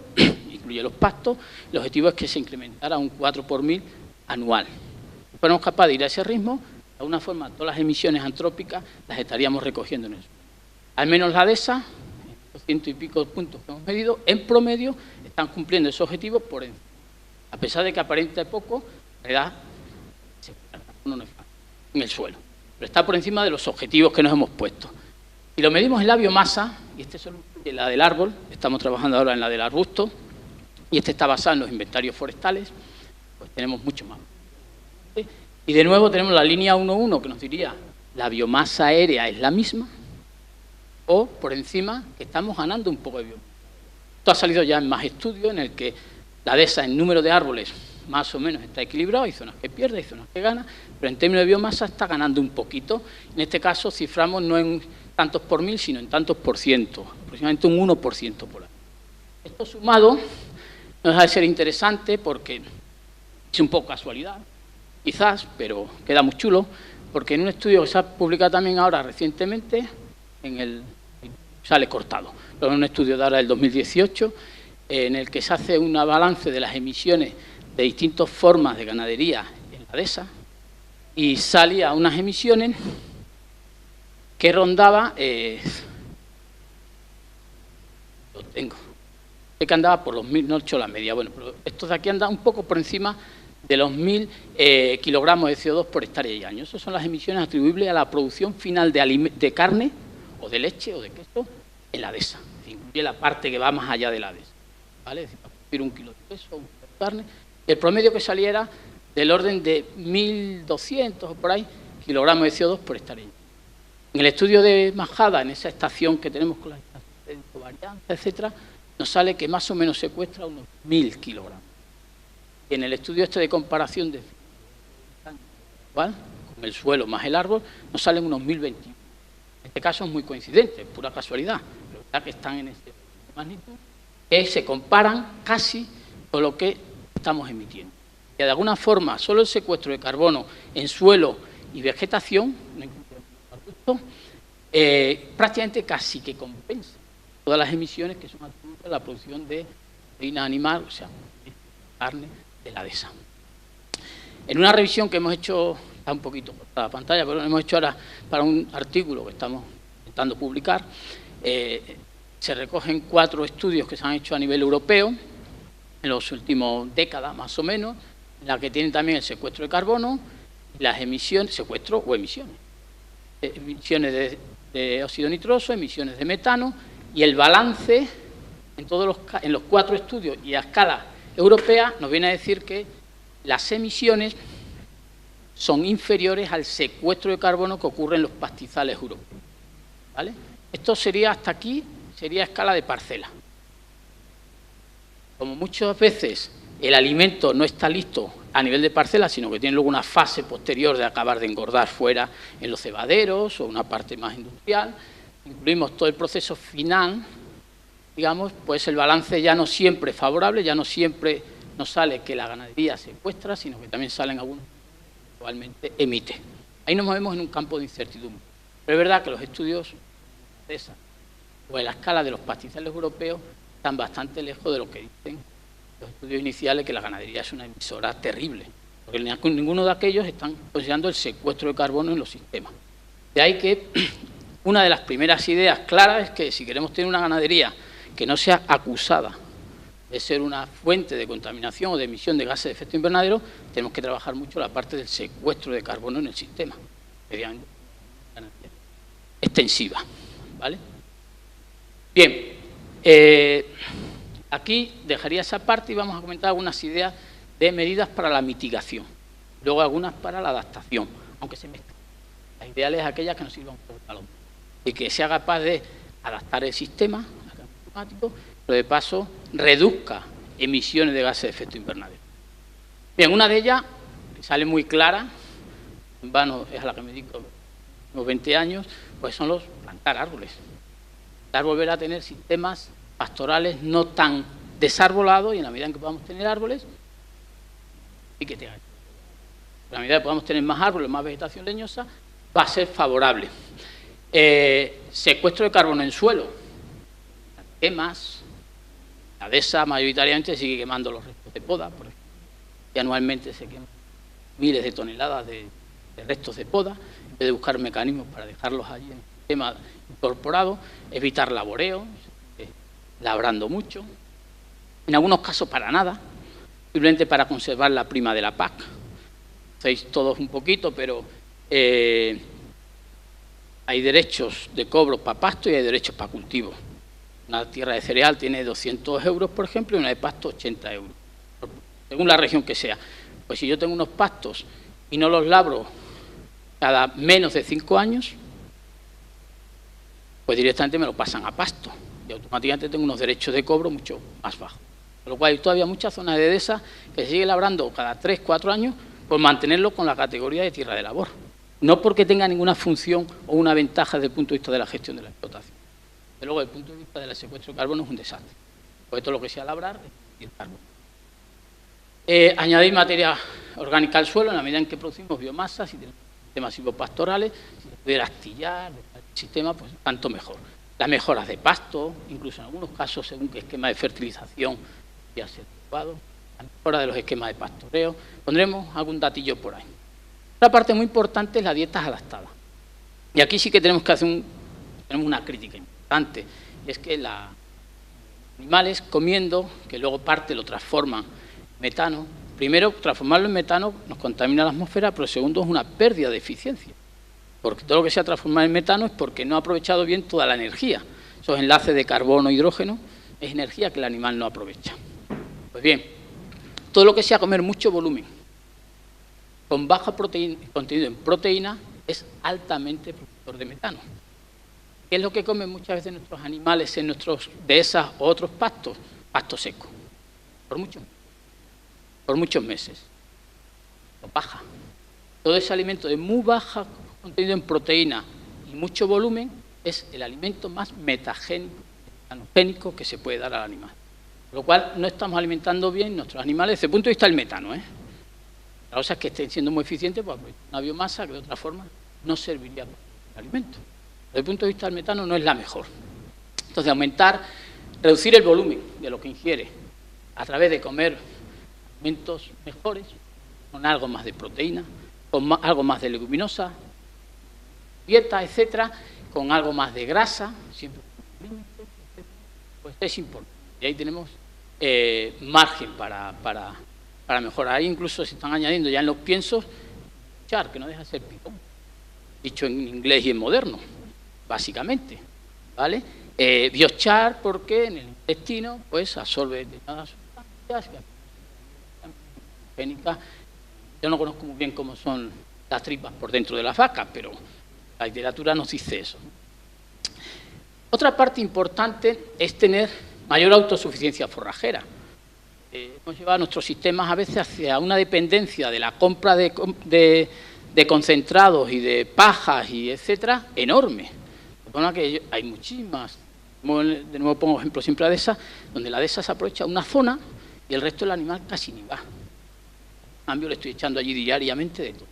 incluye los pastos, el objetivo es que se incrementara un 4 por 1000 anual. Si fuéramos capaces de ir a ese ritmo, de alguna forma todas las emisiones antrópicas las estaríamos recogiendo en eso. Al menos la dehesa, los 100 y pico puntos que hemos medido, en promedio están cumpliendo ese objetivo por encima. A pesar de que aparenta poco, en realidad no es fácil en el suelo, pero está por encima de los objetivos que nos hemos puesto. Si lo medimos en la biomasa, y este solo incluye la del árbol, estamos trabajando ahora en la del arbusto, y este está basado en los inventarios forestales, pues tenemos mucho más. Y de nuevo tenemos la línea 1,1 que nos diría la biomasa aérea es la misma, o por encima que estamos ganando un poco de biomasa. Esto ha salido ya en más estudios en el que la dehesa en número de árboles más o menos está equilibrado, hay zonas que pierde, hay zonas que gana, pero en términos de biomasa está ganando un poquito. En este caso ciframos no en tantos por 1000, sino en tantos por ciento, aproximadamente un 1% por año. Esto sumado no deja de ser interesante porque es un poco casualidad, quizás, pero queda muy chulo, porque en un estudio que se ha publicado también ahora recientemente, sale cortado, pero en un estudio de ahora del 2018, en el que se hace un balance de las emisiones de distintas formas de ganadería en la dehesa, y salía unas emisiones que rondaba, lo tengo, que andaba por los 1000, no he hecho la media, bueno, pero estos de aquí andan un poco por encima de los 1000 kilogramos de CO2 por hectárea y año. Esas son las emisiones atribuibles a la producción final de carne, o de leche, o de queso, en la dehesa. Incluye la parte que va más allá de la dehesa, ¿vale? Es decir, para producir 1 kilo de queso, 1 kilo de carne, El promedio que salía era del orden de 1.200 o por ahí kilogramos de CO2 por hectárea. En el estudio de Majada, en esa estación que tenemos con las estaciones de covarianza, etcétera, nos sale que más o menos secuestra unos 1.000 kilogramos. Y en el estudio este de comparación de con el suelo más el árbol, nos salen unos 1.021. En este caso es muy coincidente, es pura casualidad, pero ya que están en este magnitud, que se comparan casi con lo que estamos emitiendo. Y de alguna forma, solo el secuestro de carbono en suelo y vegetación, prácticamente casi que compensa todas las emisiones que son atribuidas a la producción de proteína animal, o sea, carne de la dehesa. En una revisión que hemos hecho, está un poquito cortada la pantalla, pero hemos hecho ahora para un artículo que estamos intentando publicar, se recogen 4 estudios que se han hecho a nivel europeo en los últimos décadas más o menos, en la que tienen también el secuestro de carbono, las emisiones, secuestro o emisiones. Emisiones de óxido nitroso, emisiones de metano y el balance en los 4 estudios y a escala europea nos viene a decir que las emisiones son inferiores al secuestro de carbono que ocurre en los pastizales europeos. ¿Vale? Esto sería hasta aquí, sería a escala de parcela. Como muchas veces el alimento no está listo a nivel de parcela, sino que tiene luego una fase posterior de acabar de engordar fuera en los cebaderos o una parte más industrial, incluimos todo el proceso final, digamos, pues el balance ya no siempre es favorable, ya no siempre nos sale que la ganadería secuestra, sino que también salen algunos que actualmente emite. Ahí nos movemos en un campo de incertidumbre. Pero es verdad que los estudios de esa o en la escala de los pastizales europeos están bastante lejos de lo que dicen los estudios iniciales, que la ganadería es una emisora terrible, porque ninguno de aquellos están considerando el secuestro de carbono en los sistemas. De ahí que una de las primeras ideas claras es que si queremos tener una ganadería que no sea acusada de ser una fuente de contaminación o de emisión de gases de efecto invernadero, tenemos que trabajar mucho la parte del secuestro de carbono en el sistema, mediante ganadería extensiva, ¿vale? Bien, aquí dejaría esa parte y vamos a comentar algunas ideas de medidas para la mitigación, luego algunas para la adaptación, aunque se mezclen. Las ideales aquellas que nos sirvan por el y que sea capaz de adaptar el sistema al cambio climático, pero de paso reduzca emisiones de gases de efecto invernadero. Bien, una de ellas, que sale muy clara, en vano es a la que me dedico unos 20 años, pues son los plantar árboles. Volver a tener sistemas pastorales no tan desarbolados y en la medida en que podamos tener árboles, y que tengan. En la medida que podamos tener más árboles, más vegetación leñosa, va a ser favorable. Secuestro de carbono en suelo. Las quemas, la dehesa mayoritariamente sigue quemando los restos de poda, por ejemplo, y anualmente se queman miles de toneladas de restos de poda, en vez de buscar mecanismos para dejarlos allí en el sistema incorporado, evitar laboreo, labrando mucho, en algunos casos para nada, simplemente para conservar la prima de la PAC. Hacéis todos un poquito, pero hay derechos de cobro para pasto y hay derechos para cultivo. Una tierra de cereal tiene 200 euros, por ejemplo, y una de pasto 80 euros, según la región que sea. Pues si yo tengo unos pastos y no los labro cada menos de 5 años, pues directamente me lo pasan a pasto y automáticamente tengo unos derechos de cobro mucho más bajos. Con lo cual hay todavía muchas zonas de dehesa que se sigue labrando cada 3 o 4 años por mantenerlo con la categoría de tierra de labor. No porque tenga ninguna función o una ventaja desde el punto de vista de la gestión de la explotación. Pero luego, desde el punto de vista del secuestro de carbono, es un desastre. Porque todo lo que sea labrar es el carbono. Añadir materia orgánica al suelo en la medida en que producimos biomasa, si tenemos sistemas silvopastorales, si se pudiera astillar el sistema, pues tanto mejor. Las mejoras de pasto, incluso en algunos casos, según qué esquema de fertilización ya sea adecuado, la mejora de los esquemas de pastoreo. Pondremos algún datillo por ahí. Otra parte muy importante es la dieta adaptada. Y aquí sí que tenemos que hacer una crítica importante, y es que los animales comiendo, que luego parte lo transforman en metano, primero, transformarlo en metano nos contamina la atmósfera, pero segundo, es una pérdida de eficiencia. Porque todo lo que se ha transformado en metano es porque no ha aprovechado bien toda la energía. Esos enlaces de carbono e hidrógeno es energía que el animal no aprovecha. Pues bien, todo lo que sea comer mucho volumen, con bajo contenido en proteína, es altamente productor de metano. ¿Qué es lo que comen muchas veces nuestros animales en nuestros dehesas o otros pastos? Pasto seco, por muchos meses. O paja. Todo ese alimento de muy bajo contenido en proteína y mucho volumen es el alimento más metanogénico que se puede dar al animal. Por lo cual no estamos alimentando bien nuestros animales desde el punto de vista del metano. La cosa es que estén siendo muy eficientes, pues una biomasa que de otra forma no serviría para el alimento. Desde el punto de vista del metano no es la mejor. Entonces, reducir el volumen de lo que ingiere a través de comer alimentos mejores, con algo más de proteína, con algo más de leguminosa, dieta, etcétera, con algo más de grasa, siempre pues es importante. Y ahí tenemos margen para mejorar. Ahí incluso se están añadiendo ya en los piensos char, que no deja de ser pitón, dicho en inglés y en moderno, básicamente, ¿vale? Biochar porque en el intestino pues absorbe determinadas sustancias génicas. Yo no conozco muy bien cómo son las tripas por dentro de las vacas, pero la literatura nos dice eso. Otra parte importante es tener mayor autosuficiencia forrajera. Hemos llevado nuestros sistemas a veces hacia una dependencia de la compra de concentrados y de pajas y etcétera, enorme. De forma que hay muchísimas, de nuevo pongo ejemplo siempre la dehesa, donde la dehesa se aprovecha una zona y el resto del animal casi ni va. En cambio, le estoy echando allí diariamente de todo.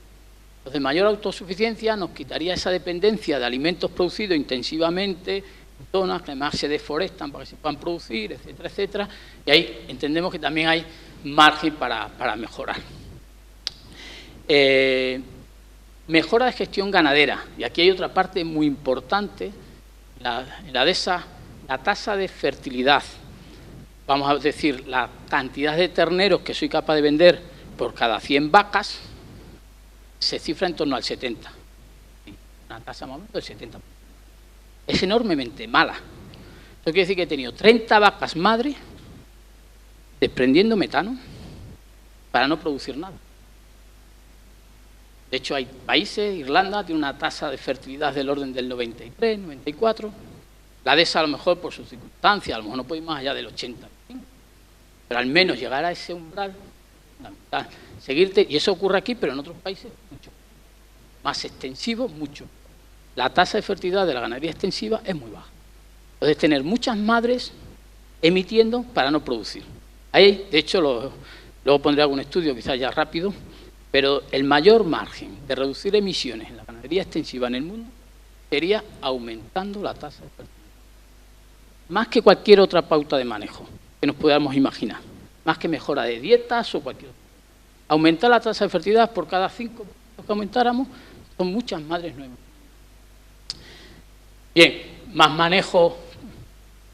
Entonces, mayor autosuficiencia nos quitaría esa dependencia de alimentos producidos intensivamente, en zonas que además se deforestan para que se puedan producir, etcétera, etcétera. Y ahí entendemos que también hay margen para mejorar. Mejora de gestión ganadera. Y aquí hay otra parte muy importante, en la dehesa, la tasa de fertilidad. Vamos a decir, la cantidad de terneros que soy capaz de vender por cada 100 vacas se cifra en torno al 70. Una tasa más o menos del 70%. Es enormemente mala. Eso quiere decir que he tenido 30 vacas madre desprendiendo metano para no producir nada. De hecho, hay países, Irlanda tiene una tasa de fertilidad del orden del 93, 94. La dehesa a lo mejor por sus circunstancias, a lo mejor no puede ir más allá del 85. Pero al menos llegar a ese umbral fundamental. Seguirte, y eso ocurre aquí, pero en otros países mucho más extensivo, mucho. La tasa de fertilidad de la ganadería extensiva es muy baja. Entonces, tener muchas madres emitiendo para no producir. Ahí, de hecho, luego pondré algún estudio, quizás ya rápido, pero el mayor margen de reducir emisiones en la ganadería extensiva en el mundo sería aumentando la tasa de fertilidad. Más que cualquier otra pauta de manejo que nos podamos imaginar. Más que mejora de dietas o cualquier otra. Aumentar la tasa de fertilidad por cada 5 que aumentáramos, son muchas madres nuevas. Bien, más manejo,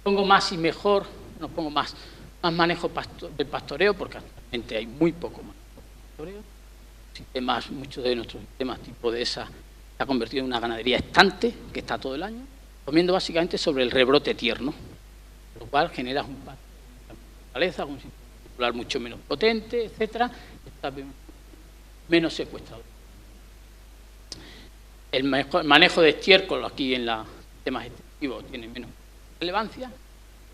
pongo más y mejor, no pongo más manejo de pastoreo, porque actualmente hay muy poco más pastoreo. Muchos de nuestros sistemas tipo dehesa se ha convertido en una ganadería estante, que está todo el año, comiendo básicamente sobre el rebrote tierno, lo cual genera un pasto de naturaleza, un sistema muscular mucho menos potente, etcétera, está menos secuestrado. El manejo de estiércol aquí en los sistemas extensivos tiene menos relevancia,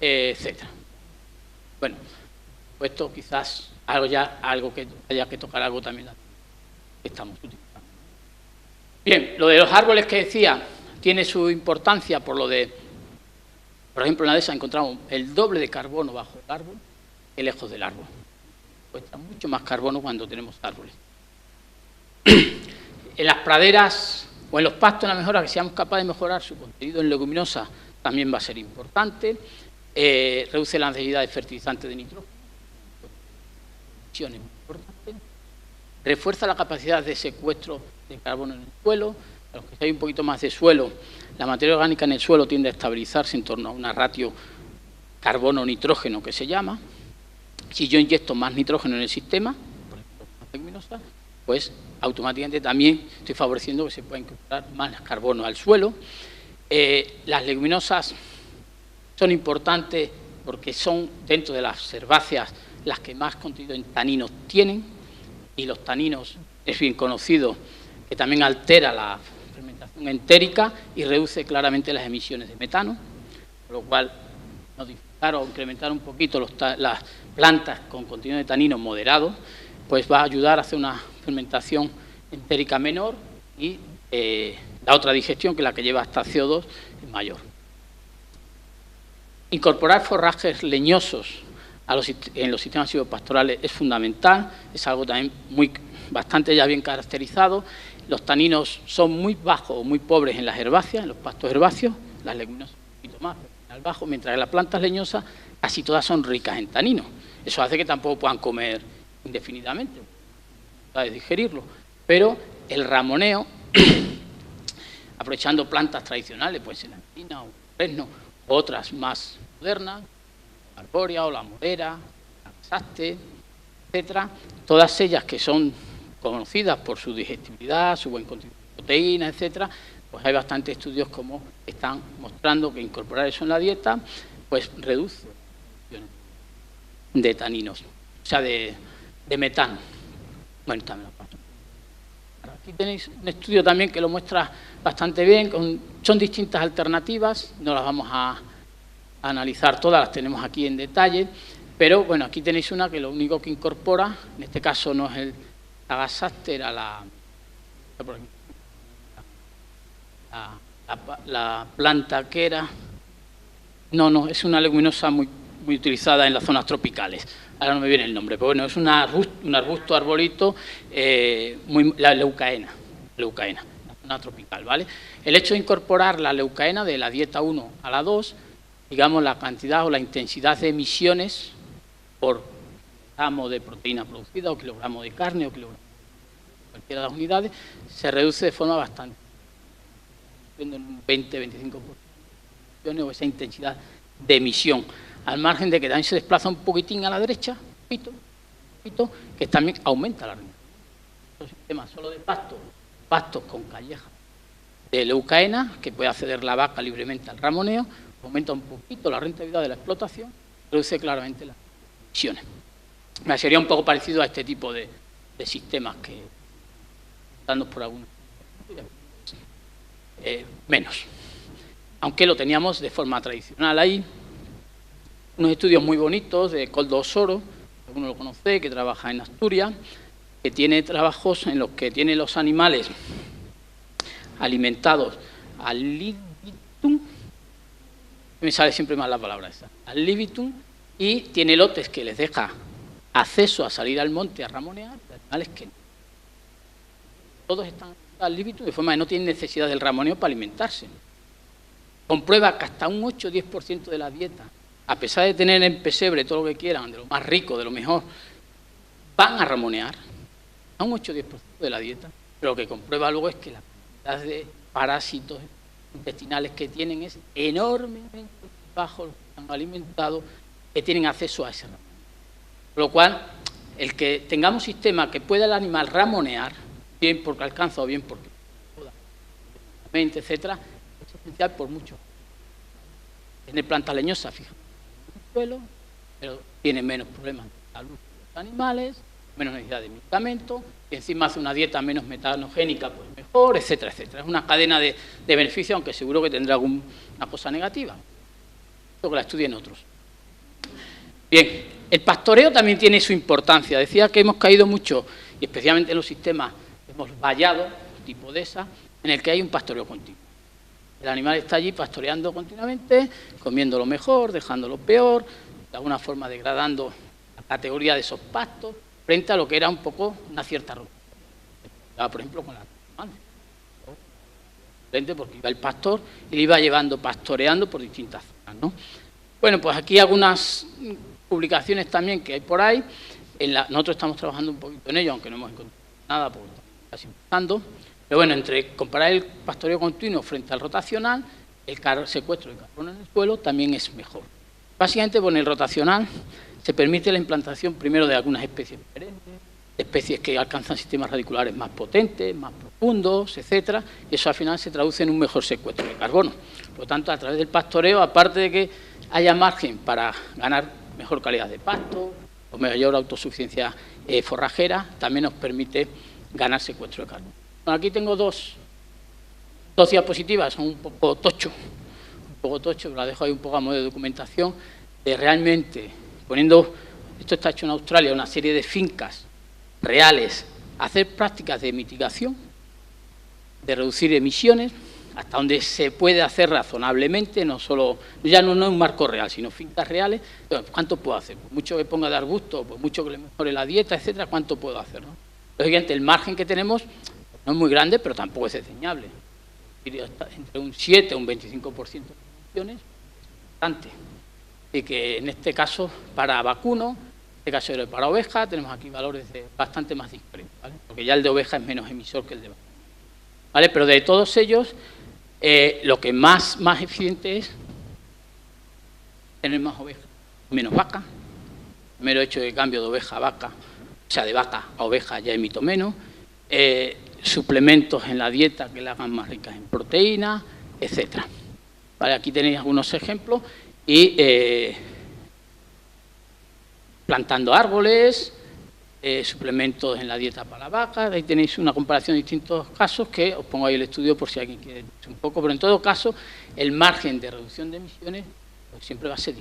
etcétera. Bueno, pues esto quizás algo que haya que tocar algo también que estamos utilizando. Bien, lo de los árboles que decía tiene su importancia por lo de, por ejemplo, en la dehesa encontramos el doble de carbono bajo el árbol que lejos del árbol. Cuesta mucho más carbono cuando tenemos árboles. En las praderas o en los pastos, en la mejora, que seamos capaces de mejorar su contenido en leguminosa también va a ser importante. Reduce la necesidad de fertilizantes de nitrógeno, muy importante. Refuerza la capacidad de secuestro de carbono en el suelo. A los que hay un poquito más de suelo, la materia orgánica en el suelo tiende a estabilizarse en torno a una ratio carbono-nitrógeno que se llama. Si yo inyecto más nitrógeno en el sistema, por ejemplo, más leguminosa, pues automáticamente también estoy favoreciendo que se pueda incorporar más carbono al suelo. Las leguminosas son importantes porque son, dentro de las herbáceas, las que más contenido en taninos tienen, y los taninos es bien conocido que también altera la fermentación entérica y reduce claramente las emisiones de metano, por lo cual modificar o incrementar un poquito las plantas con contenido de tanino moderado, pues va a ayudar a hacer una fermentación entérica menor y la otra digestión, que es la que lleva hasta CO2, es mayor. Incorporar forrajes leñosos en los sistemas silvopastorales es fundamental, es algo también bastante ya bien caracterizado. Los taninos son muy bajos o muy pobres en las herbáceas, en los pastos herbáceos, las leguminosas un poquito más, al bajo, mientras que las plantas leñosas casi todas son ricas en taninos. Eso hace que tampoco puedan comer indefinidamente, para digerirlo. Pero el ramoneo, aprovechando plantas tradicionales, pues la encina o el fresno, otras más modernas, la arbórea o la morera, la saste, etcétera, todas ellas que son conocidas por su digestibilidad, su buen contenido de proteínas, etcétera, pues hay bastantes estudios como están mostrando que incorporar eso en la dieta pues reduce de taninos, o sea, de metano. Bueno, también lo paso. Aquí tenéis un estudio también que lo muestra bastante bien, son distintas alternativas, no las vamos a analizar todas, las tenemos aquí en detalle, pero bueno, aquí tenéis una que lo único que incorpora, en este caso no es el agasaster, era la planta que era, no, es una leguminosa muy utilizada en las zonas tropicales. Ahora no me viene el nombre, pero bueno, es un arbusto arbolito, la leucaena, la zona tropical, ¿vale? El hecho de incorporar la leucaena de la dieta 1 a la 2, digamos, la cantidad o la intensidad de emisiones por gramo de proteína producida o kilogramo de carne o kilogramo de cualquiera de las unidades, se reduce de forma bastante, en un 20-25% o esa intensidad de emisión, al margen de que también se desplaza un poquitín a la derecha, que también aumenta la rentabilidad. Un sistema solo de pastos con callejas de leucaena, que puede acceder la vaca libremente al ramoneo, aumenta un poquito la rentabilidad de la explotación, reduce claramente las emisiones. Sería un poco parecido a este tipo de sistemas que, dando por algunos, menos. Aunque lo teníamos de forma tradicional ahí. Unos estudios muy bonitos de Koldo Osoro, alguno lo conoce, que trabaja en Asturias, que tiene trabajos en los que tiene los animales alimentados al libitum, me sale siempre mal la palabra esa, al libitum, y tiene lotes que les deja acceso a salir al monte a ramonear, de animales que no. Todos están al libitum, de forma que no tienen necesidad del ramoneo para alimentarse. Comprueba que hasta un 8-10% de la dieta, a pesar de tener en pesebre todo lo que quieran, de lo más rico, de lo mejor, van a ramonear a un 8-10% de la dieta. Pero lo que comprueba luego es que la cantidad de parásitos intestinales que tienen es enormemente bajo, los que están alimentados, que tienen acceso a ese ramoneo. Por lo cual, el que tengamos un sistema que pueda el animal ramonear, bien porque alcanza o bien porque etcétera, es esencial por mucho. Tener plantas leñosas, fíjate, suelo, pero tiene menos problemas de salud de los animales, menos necesidad de medicamentos, y encima hace una dieta menos metanogénica, pues mejor, etcétera, etcétera. Es una cadena de beneficios, aunque seguro que tendrá alguna cosa negativa. Esto que la estudien otros. Bien, el pastoreo también tiene su importancia. Decía que hemos caído mucho, y especialmente en los sistemas hemos vallado, tipo de esa, en el que hay un pastoreo continuo. El animal está allí pastoreando continuamente, comiendo lo mejor, dejando lo peor, de alguna forma degradando la categoría de esos pastos, frente a lo que era un poco una cierta rutina. Por ejemplo, con la frente porque iba el pastor y le iba llevando, pastoreando por distintas zonas, ¿no? Bueno, pues aquí algunas publicaciones también que hay por ahí. Nosotros estamos trabajando un poquito en ello, aunque no hemos encontrado nada, porque estamos casi empezando. Pero bueno, entre comparar el pastoreo continuo frente al rotacional, el secuestro de carbono en el suelo también es mejor. Básicamente, con el rotacional se permite la implantación primero de algunas especies diferentes, especies que alcanzan sistemas radiculares más potentes, más profundos, etcétera, y eso al final se traduce en un mejor secuestro de carbono. Por lo tanto, a través del pastoreo, aparte de que haya margen para ganar mejor calidad de pasto, o mayor autosuficiencia forrajera, también nos permite ganar secuestro de carbono. Bueno, aquí tengo dos diapositivas, son un poco tocho, pero la dejo ahí un poco a modo de documentación, de realmente poniendo, esto está hecho en Australia, una serie de fincas reales, hacer prácticas de mitigación, de reducir emisiones, hasta donde se puede hacer razonablemente, no solo, ya no es un marco real, sino fincas reales. ¿Cuánto puedo hacer? Por mucho que ponga de arbusto, por mucho que le mejore la dieta, etcétera, ¿cuánto puedo hacer? ¿No? Lógicamente, el margen que tenemos no es muy grande, pero tampoco es desdeñable. Entre un 7 o un 25% de emisiones, bastante. Y que en este caso, para vacuno, en este caso para oveja, tenemos aquí valores bastante más discretos, ¿vale? Porque ya el de oveja es menos emisor que el de vacuno, ¿vale? Pero de todos ellos, lo que más eficiente es tener más ovejas, menos vaca. El mero hecho de cambio de oveja a vaca, o sea, de vaca a oveja ya emito menos. Suplementos en la dieta que la hagan más ricas en proteínas, etcétera. Vale, aquí tenéis algunos ejemplos y plantando árboles, suplementos en la dieta para la vaca. Ahí tenéis una comparación de distintos casos que os pongo ahí el estudio por si alguien quiere un poco, pero en todo caso el margen de reducción de emisiones pues, siempre va a ser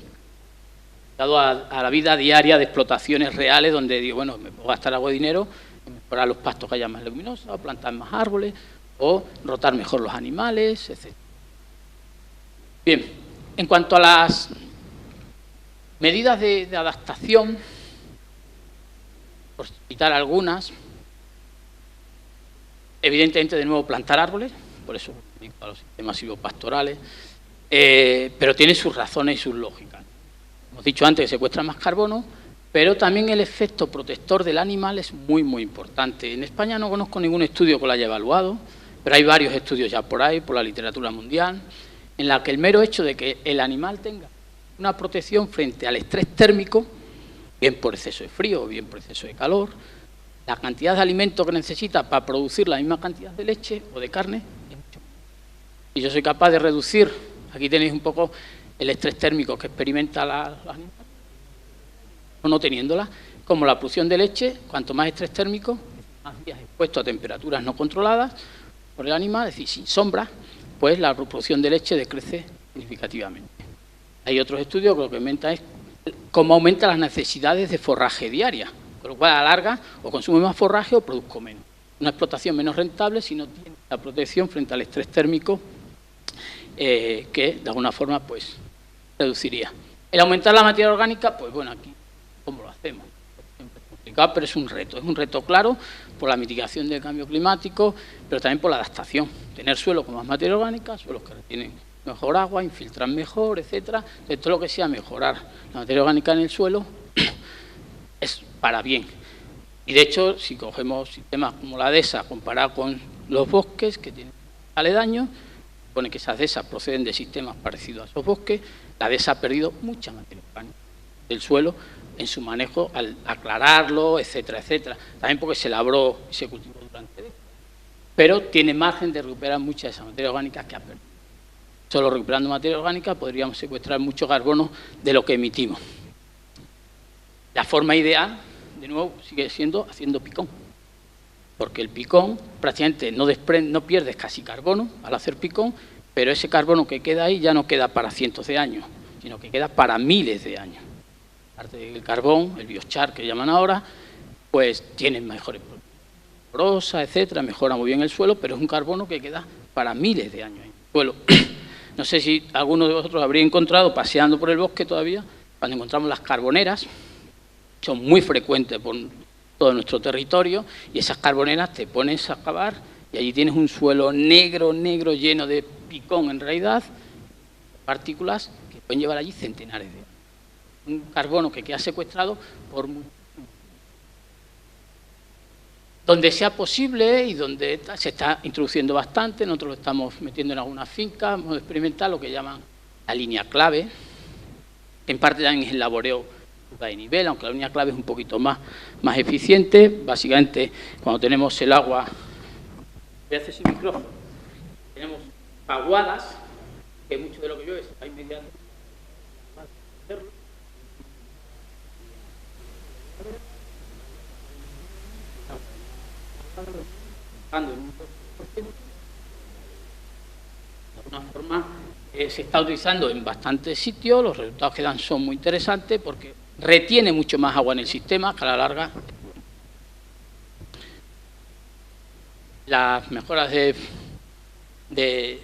dado a la vida diaria de explotaciones reales donde digo, bueno, me puedo gastar algo de dinero en mejorar los pastos que haya más leguminosos, o plantar más árboles, o rotar mejor los animales, etc. Bien, en cuanto a las medidas de adaptación, por citar algunas, evidentemente de nuevo plantar árboles, por eso a los sistemas silvopastorales, pero tiene sus razones y sus lógicas. Hemos dicho antes que secuestra más carbono, pero también el efecto protector del animal es muy, muy importante. En España no conozco ningún estudio que lo haya evaluado, pero hay varios estudios ya por ahí, por la literatura mundial, en la que el mero hecho de que el animal tenga una protección frente al estrés térmico, bien por exceso de frío o bien por exceso de calor, la cantidad de alimento que necesita para producir la misma cantidad de leche o de carne es mucho. Y yo soy capaz de reducir, aquí tenéis un poco el estrés térmico que experimenta los animales, o no teniéndola, como la producción de leche, cuanto más estrés térmico, más días expuesto a temperaturas no controladas por el animal, es decir, sin sombra, pues la producción de leche decrece significativamente. Hay otros estudios que lo que aumenta es cómo aumentan las necesidades de forraje diaria, con lo cual a la larga o consume más forraje o produzco menos. Una explotación menos rentable si no tiene la protección frente al estrés térmico que de alguna forma pues reduciría. El aumentar la materia orgánica, pues bueno, aquí ¿cómo lo hacemos? Es complicado, pero es un reto claro por la mitigación del cambio climático, pero también por la adaptación. Tener suelos con más materia orgánica, suelos que retienen mejor agua, infiltran mejor, etcétera. De todo lo que sea mejorar la materia orgánica en el suelo es para bien. Y de hecho, si cogemos sistemas como la dehesa comparado con los bosques que tienen aledaños, supone que esas dehesas proceden de sistemas parecidos a esos bosques, la dehesa ha perdido mucha materia orgánica del suelo en su manejo al aclararlo, etcétera, etcétera. También porque se labró y se cultivó durante décadas. Pero tiene margen de recuperar mucha de esa materia orgánica que ha perdido. Solo recuperando materia orgánica podríamos secuestrar mucho carbono de lo que emitimos. La forma ideal, de nuevo, sigue siendo haciendo picón. Porque el picón prácticamente no pierdes casi carbono al hacer picón, pero ese carbono que queda ahí ya no queda para cientos de años, sino que queda para miles de años. Aparte del carbón, el biochar que llaman ahora, pues tiene mejores porosas, etcétera, mejora muy bien el suelo, pero es un carbono que queda para miles de años en el suelo. No sé si alguno de vosotros habría encontrado, paseando por el bosque todavía, cuando encontramos las carboneras, son muy frecuentes por todo nuestro territorio, y esas carboneras te pones a cavar y allí tienes un suelo negro, lleno de picón en realidad, partículas que pueden llevar allí centenares de años. Un carbono que queda secuestrado por mucho. Donde sea posible y donde se está introduciendo bastante, nosotros lo estamos metiendo en algunas fincas, vamos a experimentar lo que llaman la línea clave, que en parte también es el laboreo de nivel, aunque la línea clave es un poquito más eficiente. Básicamente, cuando tenemos el agua, voy a hacer sin micrófono, tenemos vaguadas, que mucho de lo que llueve se va inmediatamente. trabajando en un 2%. De alguna forma se está utilizando en bastantes sitios, los resultados que dan son muy interesantes porque retiene mucho más agua en el sistema, que a la larga las mejoras de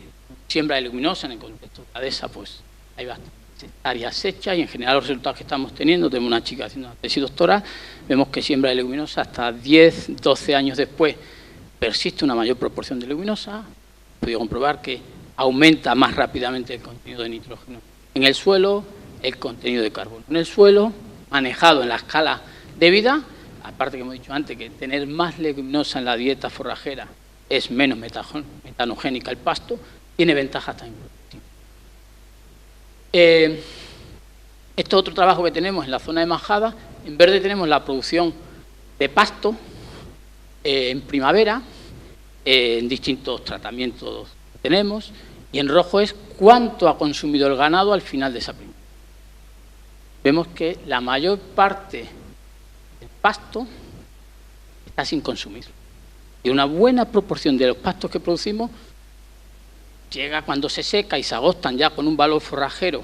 siembra de leguminosa en el contexto de la dehesa, pues hay bastantes hectáreas hechas y en general los resultados que estamos teniendo, tenemos una chica haciendo una tesis doctoral, vemos que siembra de leguminosa hasta 10, 12 años después persiste una mayor proporción de leguminosa, he podido comprobar que aumenta más rápidamente el contenido de nitrógeno en el suelo, el contenido de carbono en el suelo, manejado en la escala debida, aparte que hemos dicho antes que tener más leguminosa en la dieta forrajera es menos metanogénica el pasto, tiene ventajas también. Este es otro trabajo que tenemos en la zona de Majada. En verde tenemos la producción de pasto en primavera, en distintos tratamientos que tenemos, y en rojo es cuánto ha consumido el ganado al final de esa primavera. Vemos que la mayor parte del pasto está sin consumir. Y una buena proporción de los pastos que producimos llega cuando se seca y se agostan ya con un valor forrajero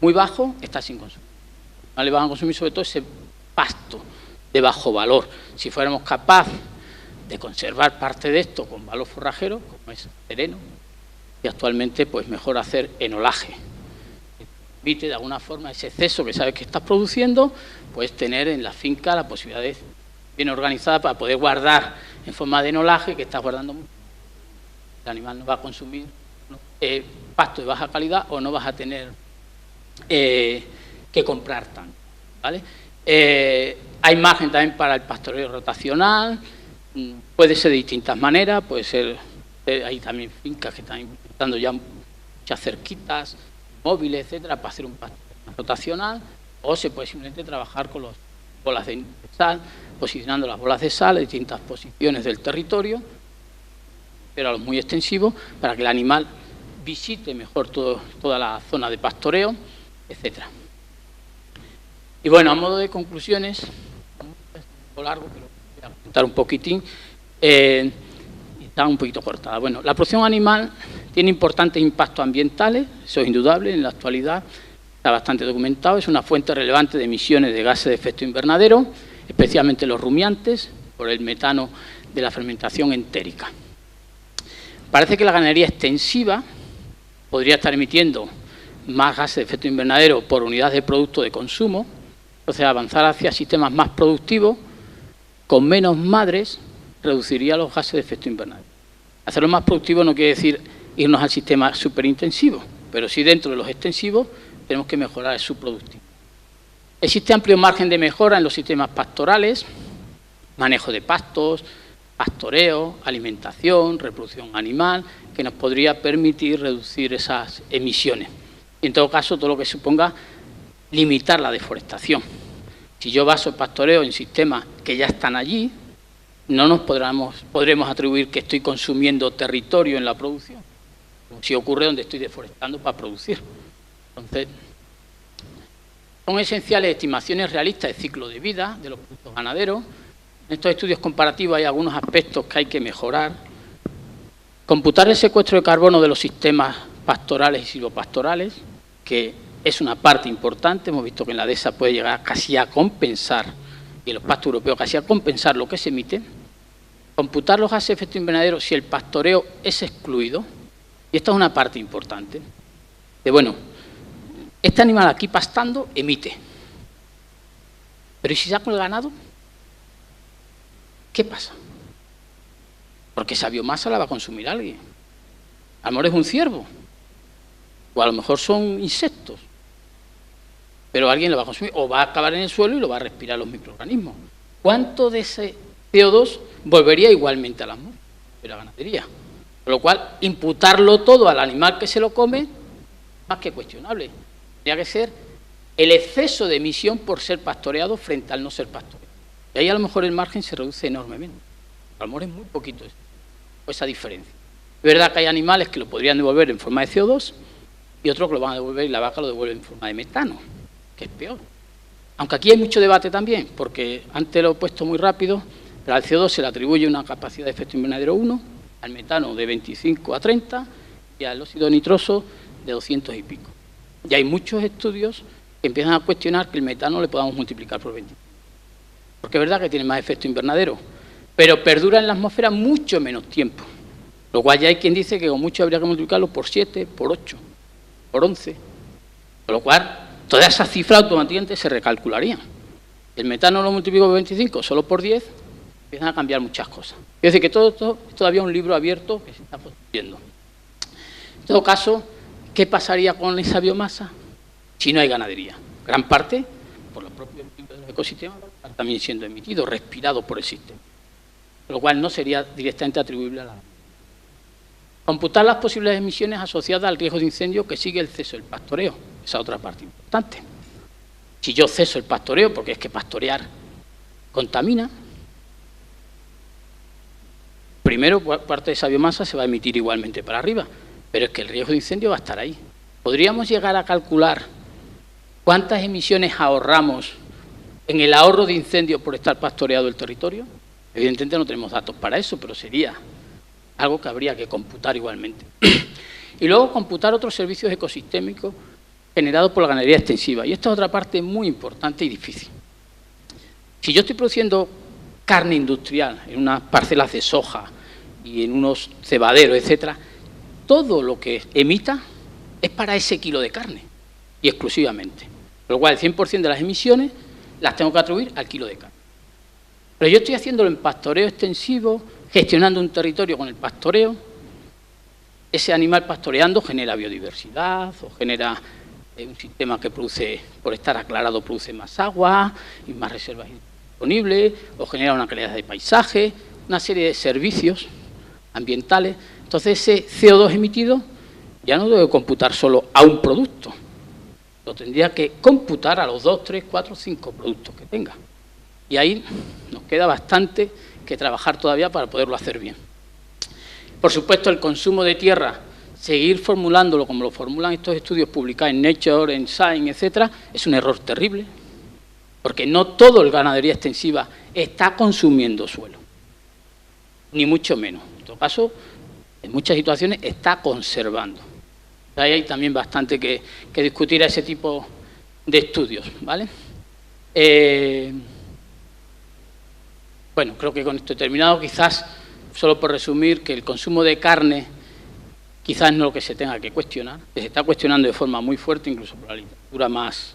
muy bajo, está sin consumir. No le van a consumir sobre todo ese pasto de bajo valor. Si fuéramos capaces de conservar parte de esto con valor forrajero, como es sereno, y actualmente pues mejor hacer enolaje. Evite de alguna forma ese exceso que sabes que estás produciendo, pues tener en la finca la posibilidad de bien organizada para poder guardar en forma de enolaje, que estás guardando mucho. El animal no va a consumir pasto de baja calidad o no vas a tener que comprar tanto, ¿vale? Hay margen también para el pastoreo rotacional, puede ser de distintas maneras, puede ser, hay también fincas que están implementando ya muchas cerquitas, móviles, etcétera, para hacer un pastoreo rotacional, o se puede simplemente trabajar con las bolas de sal, posicionando las bolas de sal en distintas posiciones del territorio, pero a los muy extensivos, para que el animal visite mejor toda la zona de pastoreo, etcétera. Y bueno, a modo de conclusiones, es un poco largo, pero voy a contar un poquitín, está un poquito cortada. Bueno, la producción animal tiene importantes impactos ambientales, eso es indudable, en la actualidad está bastante documentado, es una fuente relevante de emisiones de gases de efecto invernadero, especialmente los rumiantes, por el metano de la fermentación entérica. Parece que la ganadería extensiva podría estar emitiendo más gases de efecto invernadero por unidad de producto de consumo, entonces avanzar hacia sistemas más productivos, con menos madres, reduciría los gases de efecto invernadero. Hacerlo más productivo no quiere decir irnos al sistema superintensivo, pero sí dentro de los extensivos tenemos que mejorar su productividad. Existe amplio margen de mejora en los sistemas pastorales, manejo de pastos, pastoreo, alimentación, reproducción animal, que nos podría permitir reducir esas emisiones. Y en todo caso, todo lo que suponga limitar la deforestación. Si yo baso el pastoreo en sistemas que ya están allí, no nos podremos atribuir que estoy consumiendo territorio en la producción, como si ocurre donde estoy deforestando para producir. Entonces, son esenciales estimaciones realistas de ciclo de vida de los productos ganaderos. En estos estudios comparativos hay algunos aspectos que hay que mejorar. Computar el secuestro de carbono de los sistemas pastorales y silvopastorales, que es una parte importante. Hemos visto que en la dehesa puede llegar casi a compensar, y en los pastos europeos casi a compensar lo que se emite. Computar los gases de efecto invernadero si el pastoreo es excluido. Y esta es una parte importante. De bueno, este animal aquí pastando emite. Pero ¿y si saco el ganado? ¿Qué pasa? Porque esa biomasa la va a consumir alguien. A lo mejor es un ciervo. O a lo mejor son insectos. Pero alguien lo va a consumir. O va a acabar en el suelo y lo va a respirar los microorganismos. ¿Cuánto de ese CO2 volvería igualmente a la atmósfera, a la ganadería? Con lo cual, imputarlo todo al animal que se lo come, más que cuestionable. Tendría que ser el exceso de emisión por ser pastoreado frente al no ser pastoreado. Y ahí a lo mejor el margen se reduce enormemente. A lo mejor es muy poquito esa diferencia. Es verdad que hay animales que lo podrían devolver en forma de CO2 y otros que lo van a devolver y la vaca lo devuelve en forma de metano, que es peor. Aunque aquí hay mucho debate también, porque antes lo he puesto muy rápido, Pero al CO2 se le atribuye una capacidad de efecto invernadero 1, al metano de 25 a 30 y al óxido nitroso de 200 y pico. Y hay muchos estudios que empiezan a cuestionar que el metano le podamos multiplicar por 20. Porque es verdad que tiene más efecto invernadero, pero perdura en la atmósfera mucho menos tiempo. Lo cual ya hay quien dice que con mucho habría que multiplicarlo por 7, por 8, por 11. Con lo cual, todas esas cifras automáticamente se recalcularían. El metano lo multiplico por 25, solo por 10, empiezan a cambiar muchas cosas. Es decir, que todo esto es todavía un libro abierto que se está construyendo. En todo caso, ¿qué pasaría con esa biomasa si no hay ganadería? Gran parte, por los propios de los ecosistemas, están también siendo emitidos, respirados por el sistema. Con lo cual no sería directamente atribuible a la... Computar las posibles emisiones asociadas al riesgo de incendio que sigue el ceso del pastoreo. Esa otra parte importante. Si yo ceso el pastoreo, porque es que pastorear contamina, primero parte de esa biomasa se va a emitir igualmente para arriba, pero es que el riesgo de incendio va a estar ahí. ¿Podríamos llegar a calcular cuántas emisiones ahorramos en el ahorro de incendio por estar pastoreado el territorio? Evidentemente no tenemos datos para eso, pero sería algo que habría que computar igualmente. Y luego computar otros servicios ecosistémicos generados por la ganadería extensiva. Y esta es otra parte muy importante y difícil. Si yo estoy produciendo carne industrial en unas parcelas de soja y en unos cebaderos, etcétera, todo lo que emita es para ese kilo de carne y exclusivamente. Con lo cual, el 100% de las emisiones las tengo que atribuir al kilo de carne. Pero yo estoy haciéndolo en pastoreo extensivo, gestionando un territorio con el pastoreo. Ese animal pastoreando genera biodiversidad o genera un sistema que produce, por estar aclarado, produce más agua y más reservas disponibles, o genera una calidad de paisaje, una serie de servicios ambientales. Entonces ese CO2 emitido ya no debe computar solo a un producto, lo tendría que computar a los 2, 3, 4, 5 productos que tenga. Y ahí nos queda bastante que trabajar todavía para poderlo hacer bien. Por supuesto, el consumo de tierra, seguir formulándolo como lo formulan estos estudios publicados en Nature, en Science, etcétera, es un error terrible, porque no todo el ganadería extensiva está consumiendo suelo, ni mucho menos. En todo caso, en muchas situaciones está conservando. Ahí hay también bastante que discutir a ese tipo de estudios, ¿vale? Bueno, creo que con esto he terminado. Quizás, solo por resumir, que el consumo de carne quizás no es lo que se tenga que cuestionar, que se está cuestionando de forma muy fuerte, incluso por la literatura más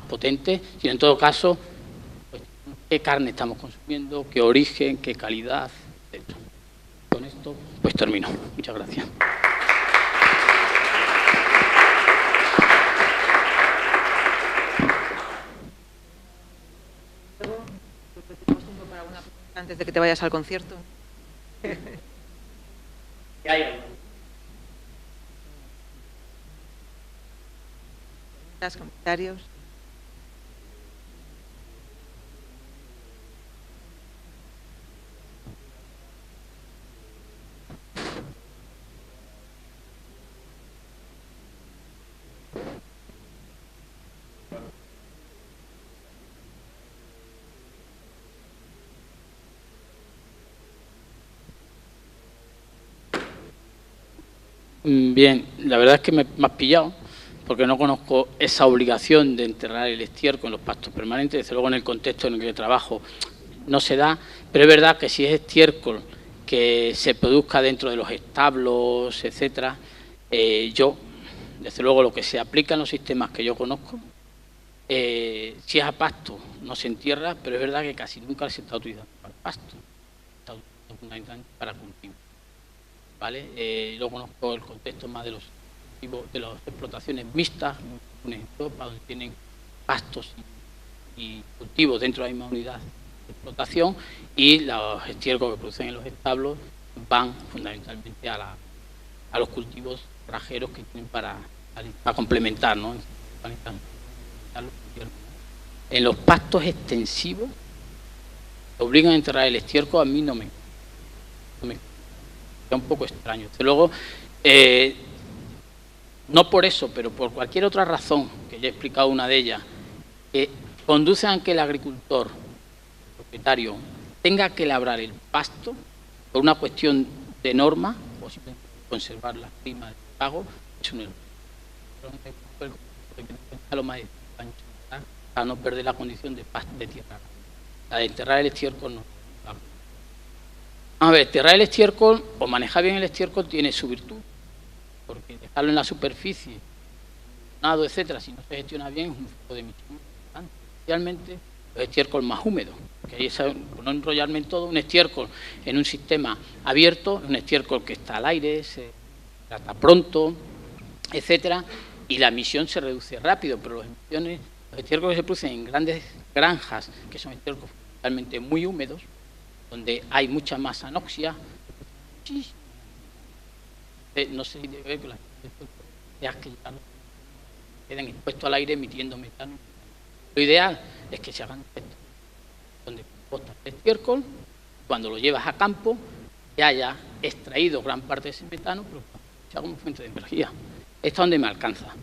potente, sino en todo caso, pues, qué carne estamos consumiendo, qué origen, qué calidad, etc. Con esto, pues termino. Muchas gracias. Antes de que te vayas al concierto. ¿Qué hay? ¿Los comentarios? Bien, la verdad es que me has pillado, porque no conozco esa obligación de enterrar el estiércol en los pastos permanentes. Desde luego, en el contexto en el que trabajo no se da, pero es verdad que si es estiércol que se produzca dentro de los establos, etcétera, yo, desde luego, lo que se aplica en los sistemas que yo conozco, si es a pasto no se entierra, pero es verdad que casi nunca se está utilizando para pasto, está utilizando fundamentalmente para cultivo. ¿Vale? Yo conozco el contexto más de las explotaciones mixtas, en Europa, donde tienen pastos y cultivos dentro de la misma unidad de explotación, y los estiércoles que producen en los establos van fundamentalmente a los cultivos rajeros que tienen para complementar, ¿no? En los pastos extensivos obligan a enterrar el estiércol. A mí no me es un poco extraño. Desde luego, no por eso, pero por cualquier otra razón, que ya he explicado una de ellas, que conduce a que el agricultor, el propietario, tenga que labrar el pasto por una cuestión de norma o simplemente conservar las primas de pago, es un error. Lo más para no perder la condición de tierra. La de enterrar el estiércol no. A ver, enterrar el estiércol o manejar bien el estiércol tiene su virtud, porque dejarlo en la superficie, nado, etcétera, si no se gestiona bien, es un foco de emisión importante, especialmente los estiércoles más húmedos, porque ahí, por no enrollarme en todo, un estiércol en un sistema abierto, un estiércol que está al aire, se trata pronto, etcétera, y la emisión se reduce rápido, pero los estiércoles que se producen en grandes granjas, que son estiércoles realmente muy húmedos, donde hay mucha más anoxia, no sé si debe ver que las que quedan expuestos al aire emitiendo metano. Lo ideal es que se hagan esto, donde compostas el estiércol, cuando lo llevas a campo, que haya extraído gran parte de ese metano, pero se haga como fuente de energía. Esto es donde me alcanza.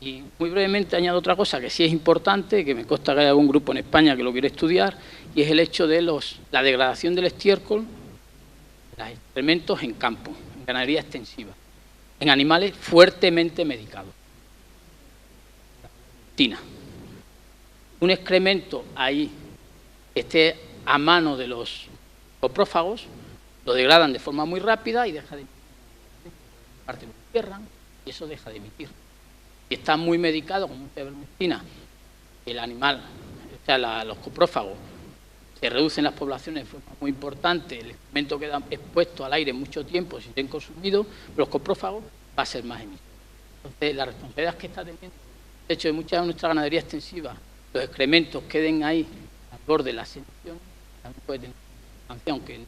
Y muy brevemente añado otra cosa que sí es importante, que me consta que hay algún grupo en España que lo quiere estudiar, y es el hecho de la degradación del estiércol, de los excrementos en campo, en ganadería extensiva, en animales fuertemente medicados. Un excremento ahí que esté a mano de los coprófagos, lo degradan de forma muy rápida y deja de emitir. Parte lo cierran y eso deja de emitir. Si está muy medicado, como mucha ivermectina, el animal, o sea, los coprófagos, se reducen las poblaciones de forma muy importante, el excremento queda expuesto al aire mucho tiempo, si estén consumidos, los coprófagos va a ser más emitido. Entonces, la responsabilidad que está teniendo, de hecho, de mucha de nuestra ganadería extensiva, los excrementos queden ahí al borde de la emisiones, también puede tener importancia, aunque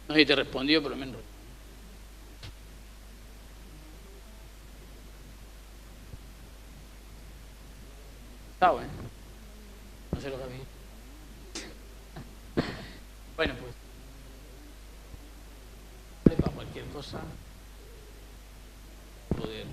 no sé si te respondió, pero menos. No sé lo que habéis. Bueno, pues para cualquier cosa poder